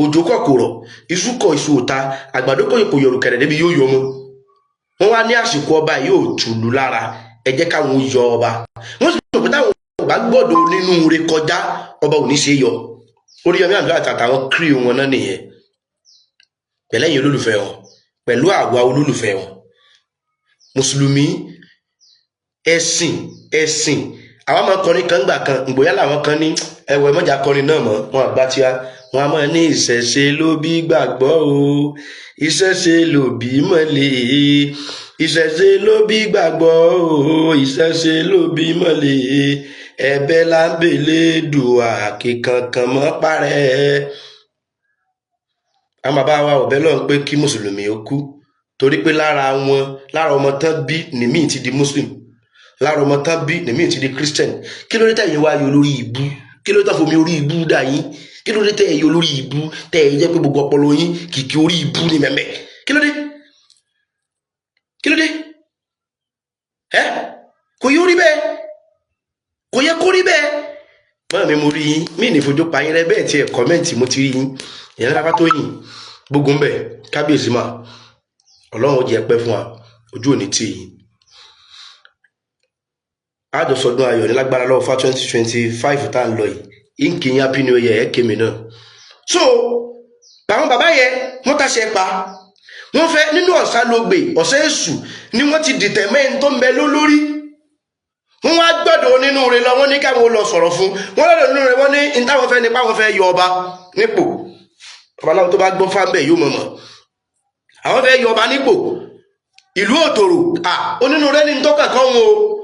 òjò kọ̀kọ̀rọ̀ iṣu kọ iṣu òta àgbàdo kò yọrù kẹrẹ débi yóò yọ mọ wọn wá ní àsìkò ọba yóò tùlù lára ẹ jẹ́ káwọn yọ ọba wọn sì sọ pé táwọn ọba gbọ́dọ̀ onínúure kọjá ọba ò ní ṣe yọ Oríyọmí Hamzat àtàwọn kiri wọn náà nìyẹn pẹ̀lẹ́yìn olólùfẹ́ wọn pẹ̀lú àwa olólùfẹ́ wọn mùsùlùmí ẹ̀sìn àwọn ọmọ kọrin kan gbà kan ìgbòyà làwọn kan ní ẹwẹ mọjà kọrin náà mọ wọn àgbà tíá wọn a máa ní ìṣẹ̀ṣe ló bí gbàgbọ́ o ìṣẹ̀ṣe ló bí mọ́lẹ̀ ìṣẹ̀ṣe ló bí gbàgbọ́ o ìṣẹ̀ṣe ló bí mọ́lẹ̀ ẹ̀bẹ̀ là ń bèlè dùà kíkankan mọ́ parẹ́. àwọn bàbá wa ọ̀bẹ lọ́n pé kí mùsùlùmí ó kú torí pé lára ọmọ tán bí nìmíì ti di muslim lára ọmọ tán bí nìmíì ti di christian kí ló dé tẹ̀yìn wá yọ lórí ìbú kí ló dé tẹ̀ fomi orí ìbú dà yín kí ló dé tẹ̀ yọ lórí ìbú tẹ̀ ẹ̀ jẹ́ pé gbogbo ọpọlọ yín kìkì orí ìbú ni mẹ́mẹ́ kí ló dé kò yóò rí bẹ́ẹ̀ kò yẹ kó rí bẹ́ẹ̀ mọ́ mi mo rí yín mí ní fojú pa yín rẹ bẹ́ẹ̀ tí ẹ̀ kọ́mẹ́ǹtì mo ti rí yín ìyẹn lápá tó yìn gbogbo ń bẹ̀ kábíyèsí mà ọlọ́run ó jẹ́ pẹ́ fún wa ojú òní tì yín àjọsọdún ayọ̀ ní lágbára lọ́wọ́ fá 2025 tá à ń lọ yìí ń kì í happy new year ẹ̀ kémi náà. So àwọn bàbá yẹn wọ́n tàṣẹ pa wọ́n fẹ́ nínú ọ̀sá lógbè ọ̀sẹ̀ èṣù ni wọ́n ti dìtẹ̀ mẹ́rin tó ń bẹ lólórí. Wọ́n wá gbọ́dọ̀ nínú rẹ̀ lọ wọ́n ní káwọn lọ sọ̀rọ̀ fún wọ́n lọ́dọ̀ nínú rẹ̀ wọ́n ní ìtàwọn fẹ́ nípa wọn fẹ́ yọ ọba nípò. Babaláwo tó bá gbọ́ fáńbẹ̀ yóò mọ̀mọ́ àwọn fẹ́ yọ ọba nípò ìlú òtòrò onínú rẹ̀ ní tọ́kà kan wọn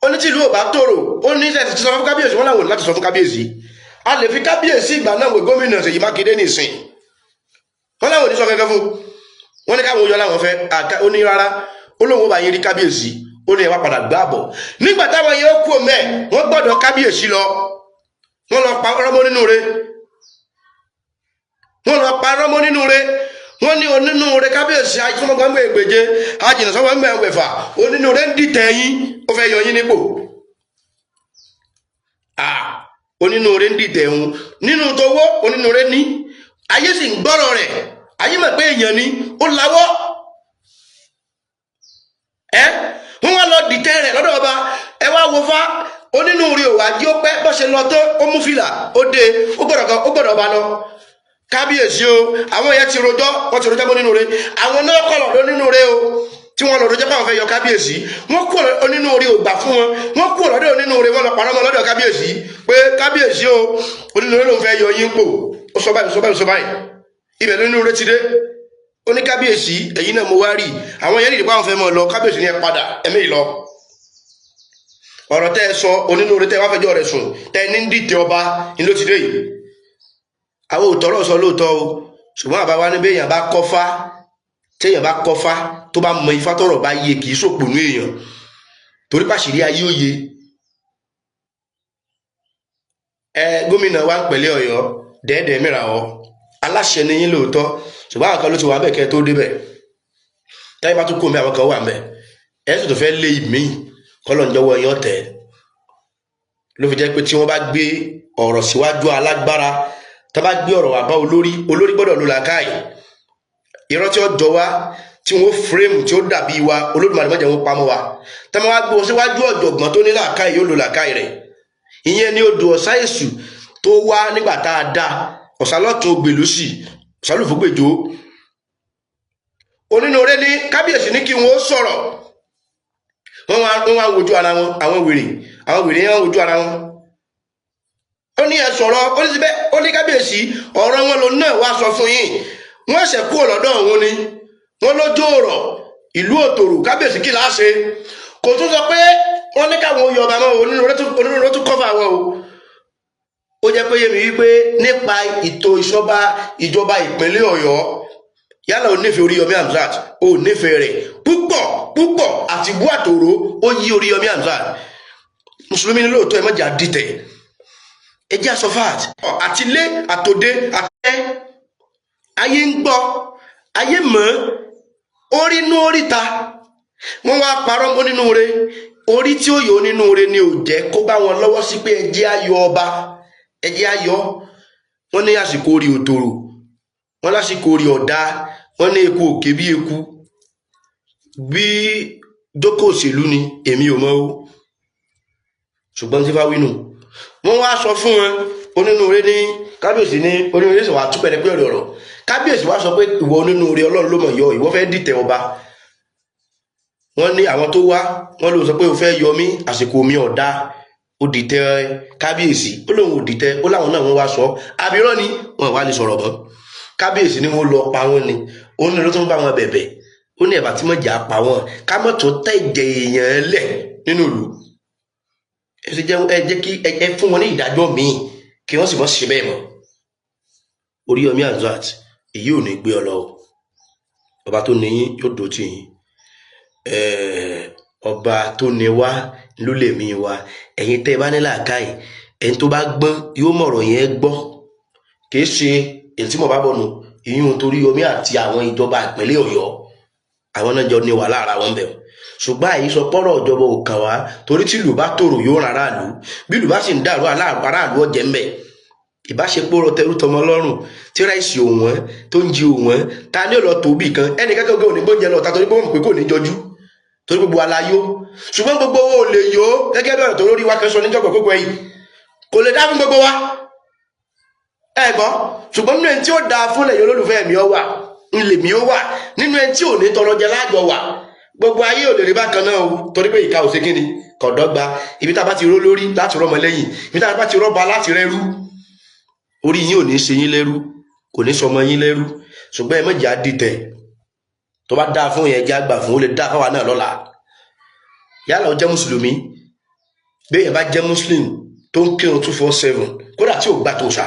ó ní tí ìlú ò bá tòrò ó ní ìṣẹ̀tì sọ fún kábíyèsí wọn láwọn láti sọ fún kábíyèsí a lè fi kábíyèsí ìgbà náà wé gómìnà Ṣèyí Mákindé nìsín wọn láwọn ò ní sọ kẹ́kẹ́ fún wọn ní káwọn yọ láwọn fẹ́ ó ní rárá ó lóun ó bá yín rí kábíyèsí ó ní ẹ wá padà gbá àbọ̀ nígbà táwọn yẹn ó kú mẹ́ wọ́n gbọ́dọ̀ kábíyèsí lọ wọ́n lọ pa rọ́mọ́ nínú rẹ̀ wọ́n ní onínú rẹ̀ kábíyèsí àìsọ́mọ́gbọ́n ègbèje àjìnà sọ́gbọ́n ẹgbẹ̀fà onínú rẹ̀ ń dìtẹ̀ yín ó fẹ́ yọ yín nípò onínú rẹ̀ ń dìtẹ̀ òun nínú tó wó onínú rẹ̀ ní ayé sì ń gbọ́rọ̀ rẹ̀ ayé mọ̀ pé èèyàn ni ó lawọ́ wọ́n wá lọ dìtẹ̀ rẹ̀ lọ́dọ̀ ọba ẹ wá wo fá onínú rẹ̀ ò wá jí ó pẹ́ bọ́ ṣe lọ tó ó mú fìlà ó dé ó gbọ́dọ̀ ọba lọ kábíyèsí o àwọn yẹn ti rojọ́ wọ́n ti rojọ́ mọ́ nínú rẹ̀ àwọn náà kọlọ̀ ló nínú rẹ̀ o tí wọ́n lọ rojọ́ pàwọn fẹ́ yọ kábíyèsí wọ́n kú onínú rẹ̀ ò gbà fún wọn wọ́n kú lọ́dọ̀ onínú rẹ̀ wọ́n lọ parọ́ mọ́ lọ́dọ̀ kábíyèsí pé kábíyèsí o onínú rẹ̀ ló ń fẹ́ yọ yín pò ó sọ báyìí ibẹ̀ lónínú rẹ̀ ti dé ó ní kábíyèsí ẹ̀yin náà mo wá rí àwọn yẹn nìdí pàwọn fẹ́ mọ́ lọ kábíyèsí ni ẹ padà ẹ̀mí lọ ọ̀rọ̀ tẹ́ ẹ sọ onínú rẹ̀ tẹ́ wá fẹjọ́ rẹ̀ sùn tẹ́ ní ń dìtẹ̀ ọba ni ló ti dé yìí àwọn òtọ́rọ̀ sọ lóòótọ́ o ṣùgbọ́n àbáwá níbẹ̀ èèyàn bá kọ́fá téèyàn bá kọ́fá tó bá mọ ifá tọ̀rọ̀ bá yé kì í ṣòpònú èèyàn torí pàṣírí ayé òye gómìnà wa ń pẹ̀lẹ́ Ọ̀yọ́ dẹ́ẹ̀dẹ́ mìíràn ọ aláṣẹ ni yín lóòótọ́ ṣùgbọ́n àwọn kan ló ti wà bẹ́ẹ̀ kẹ́ tó débẹ̀ táyé bá tún kó mi àwọn kan wà ń bẹ̀ ẹ̀ sì tó fẹ́ lé ìmíì kọ́lọ̀ ń jọwọ́ yín ọ̀tẹ̀ ló fi jẹ́ pé tí wọ́n bá gbé ọ̀rọ̀ síwájú alágbára tá bá gbé ọ̀rọ̀ wá bá olórí gbọ́dọ̀ ló làákàyè irọ́ tí ó jọ wá tí wọ́n fírèmù tí ó dàbí wa Olódùmarè má jẹ́ wọ́n pamọ́ wa tá máa gbé wọn síwájú ọ̀jọ̀gbọ́n tó ní làákàyè yóò lo làákàyè rẹ̀ ìyẹn ni odò ọ̀sá èṣù tó wá nígbà tá a dá ọ̀sá lọ́tún ògbèlúsì ọ̀sá lùfúgbèjò onínúure ní kábíyèsí ní kí wọ́n sọ̀rọ̀ wọ́n wá wojú ara wọn àwọn wèrè yẹn wojú ara wọn ó ní ẹ sọ̀rọ̀ ó ní síbẹ̀ ó ní kábíyèsí ọ̀rọ̀ wọn ló náà wá sọ fún yín wọ́n ṣẹ̀ kú ọ̀lọ́dọ̀ òun ni wọ́n lójú ọ̀rọ̀ ìlú òtòrò kábíyèsí kí láá ṣe kò tún sọ pé wọ́n ní káwọn oyè ọba mọ́ onínúure tún kọ́fà wọn o ó jẹ́ pé yémi wípé nípa ètò ìjọba ìpínlẹ̀ Ọ̀yọ́ yálà ò nífẹ̀ẹ́ Oríyọmí Hamzat ò nífẹ̀ẹ́ rẹ̀ púpọ̀ àti bú àtòrò ó yí Oríyọmí Hamzat mùsùlùmí ní lóòótọ́ ẹ mọ́jà dìtẹ̀ ẹjẹ́ asọ́fàt àtilé àtòdé àtẹ́ ayé ń gbọ́ ayé mọ́ orí inú oríta wọ́n wá parọ́ mọ́ nínú rẹ̀ orí tí ó yọ nínú rẹ̀ ni ò jẹ́ kó bá wọn lọ́wọ́ sí pé ẹjẹ́ ayọ̀ ọba ẹjẹ́ ayọ̀ wọ́n ní àsìkò orí òtòrò wọ́n lásìkò orí ọ̀dá wọ́n ní eku òkè bí eku bí jókòó òṣèlú ni èmi ò mọ̀ o ṣùgbọ́n tí bá wínú wọ́n wá sọ fún wọn onínúure ní kábíyèsí ní onínúure sì wá tú pẹ̀lẹ́pẹ̀ ọ̀rọ̀ kábíyèsí wá sọ pé ìwọ onínúure Ọlọ́run ló mọ̀ yọ ìwọ fẹ́ dìtẹ̀ ọba wọ́n ní àwọn tó wá wọ́n ló sọ pé o fẹ́ yọ mí àsìkò mi ọ̀dá ó dìtẹ̀ kábíyèsí ó lóun ò dìtẹ̀ ó láwọn náà wọ́n wá sọ àbírọ́ ni wọ́n wá lè sọ̀rọ̀ mọ́ kábíyèsí ni wọ́n lọ pa wọ́n ni onínúure tó ń bá wọn bẹ̀bẹ̀ ó ní ẹ̀bà tí mọ̀ jà pa wọ́n ká mọ̀ tó tẹ̀jẹ̀ èèyàn lẹ̀ nínú ìlú ẹ jẹ́ kí ẹ fún wọn ní ìdájọ́ míì kí wọ́n sì mọ́ ṣe bẹ́ẹ̀ mọ́ Oríyọmí Hamzat èyí ò ní gbé ọ lọ ọba tó ní yín yóò dó tì yín ọba tó ní wá ló lè mí wa ẹ̀yin tẹ́ ẹ bá ní làákàyè ẹni tó bá gbọ́n yóò mọ̀rọ̀ yẹn gbọ́ kìí ṣe èyí tí mo bá bọ̀ nù ìyún Oríyọmí àti àwọn ìjọba ìpínlẹ̀ Ọ̀yọ́ àwọn náà jọ ní wà lára wọn bẹ̀rù ṣùgbọ́n àyí sọ pọ́rọ̀ ìjọba ò kàn wá torí tí ìlú bá tòrò yóò rán aráàlú bí ìlú bá sì ń dàrú aráàlú ọ̀jẹ̀ ń bẹ̀ ìbáṣepọ̀ rọ tẹrú tọmọ lọ́rùn tí ráìsì òwọ́n tó ń jí òwọ́n ta ní ọ̀lọ́ tóbi kan ẹnì kankan ò ní gbóúnjẹ lọ ta torí pé wọ́n mọ̀ pé kò ní jọjú torí gbogbo alayó ṣùgbọ́n gbogbo owó ò lè yó gẹ́gẹ́ bí ọ̀rọ̀ tó lórí wa kan sọ níjọba gbogbo yìí kò lè dá fún gbogbo wa ẹ̀gbọ́n ṣùgbọ́n nínú ẹni tí ó dáa fún lẹ́yìn olólùfẹ́ mi ó wà ńlẹ̀ mi ó wà nínú ẹni tí ò ní tọrọ jẹ láàjọ wà gbogbo ayé ò lè rí bákan náà o torí pé ìka ò ṣe kíni kò dọ́gba ibi tá a bá ti ró lórí láti rọ́mọ lẹ́yìn ibi tá a bá ti rọ́ba láti rẹ́rú orí yín ò ní ṣe yín lẹ́rú kò ní sọmọ yín lẹ́rú ṣùgbọ́n ẹ mọ̀jà dìtẹ̀ tó bá dáa fún yẹn já gbà fún ó lè dáa fáwa náà lọ́la yálà ó jẹ́ mùsùlùmí béèyàn bá jẹ́ muslim tó ń kírun 247 kódà tí ò gbà tó ṣá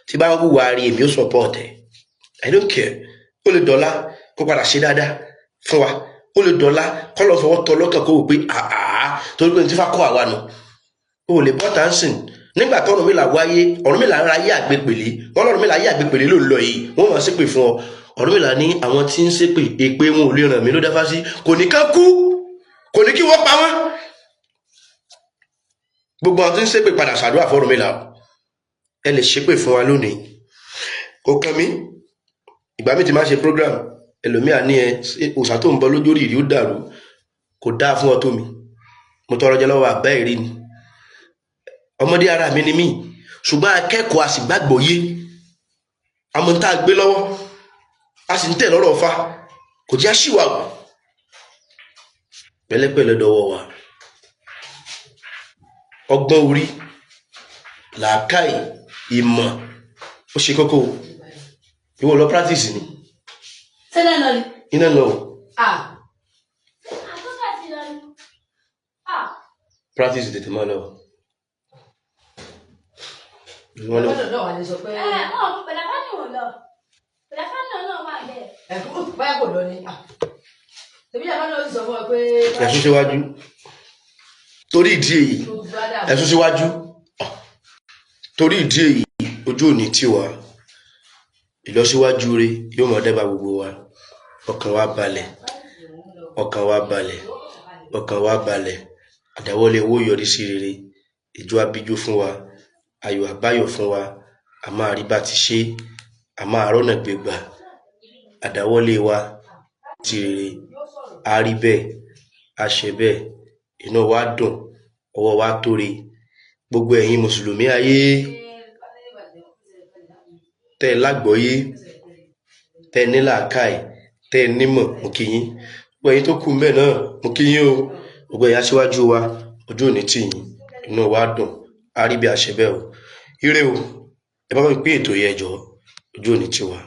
tí bá ń wúwa rí èmi ó support ẹ̀ I don't care ó lè dọ́là kó padà ṣe dáadáa fún wa ó lè dọ́là kọ́ lọ fọwọ́ tọ́ lọ́kàn kó wò pé àá torí pé ní tí fà kọ́ àwa nù ó lè bọ́ tàǹsìn nígbà tó Ọ̀rúnmìlà wáyé Ọ̀rúnmìlà ń ra ayé àgbépèlé wọn lọ́rùnmìlà ayé àgbépèlé ló ń lọ yìí wọ́n máa ṣépè fún ọ Ọ̀rúnmìlà ní àwọn tí ń ṣépè èpè wọn ò lè ràn mí ló dáfá sí kò ní ká kú kò ní kí wọ́n pa wọ́n gbogbo àwọn tí ń ṣépè padà ṣàdúrà fún Ọ̀rúnmìlà ẹ lè ṣépè fún wa lónìí kò kàn mí ìgbà mi ti máa ṣe program ẹlòmíà ní ẹ òòṣà tó ń bọ lójú rí ó dàrú kò dáa fún ọ tó mi mo tọrọ jẹ lọ́wọ́ àbá ìrí ni ọmọdé ara mi ni mí ṣùgbọ́n akẹ́kọ̀ọ́ a sì gbàgbọ́ yé àmọ́ tá a gbé lọ́wọ́ a sì ń tẹ̀ lọ́rọ̀ fa kò jẹ́ àṣìwà wò pẹ̀lẹ́pẹ̀lẹ́ dọwọ́ wa ọgbọ́n orí làákàyè ìmọ̀ ó ṣe kókó ìwọ lọ practice ni sẹ́lẹ̀ lọ ni iná lọ practice tètè máa lọ. Gbọ́dọ̀ náà wà ní sọ pé. Pẹ̀lẹ́fà ni ò lọ. Pẹ̀lẹ́fà náà wà bẹ́ẹ̀. Báyà kò lọ ni. Tèmi yàrá náà sọ fún ọ pé. Ẹ̀sùn síwájú. Torí ìdí èyí. Ẹ̀sùn síwájú. Torí ìdí èyí ojú òní tiwa. Ìlọsíwájú rẹ̀ yóò máa dẹ́ba gbogbo wa. Ọkàn wa balẹ̀. Ọkàn wa balẹ̀. Ọkàn wa balẹ̀. Àdáwọ́lé owó yọrí sí rere. Ìjọ abíjú fún wa. Ayọ̀ àbáyọ̀ fún wa a máa rí bá ti ṣe a máa rọ́nà gbégbà àdáwọ́lé wa ti rere a rí bẹ́ẹ̀ a ṣe bẹ́ẹ̀ inú wa dùn ọwọ́ wa tóre gbogbo ẹ̀yin mùsùlùmí ayé tẹ́ lágbọ́yé tẹ́ ní làákàyè tẹ́ nímọ̀ mo kí yín gbogbo ẹ̀yin tó kù ńbẹ̀ náà mo kí yín o gbogbo ẹ̀yin aṣíwájú wa ojú òní tì yín inú wa dùn a rí bí a ṣe bẹ́ẹ̀ o ire o ẹ bá mi pín ètò yẹn jọ ojú òní tiwa.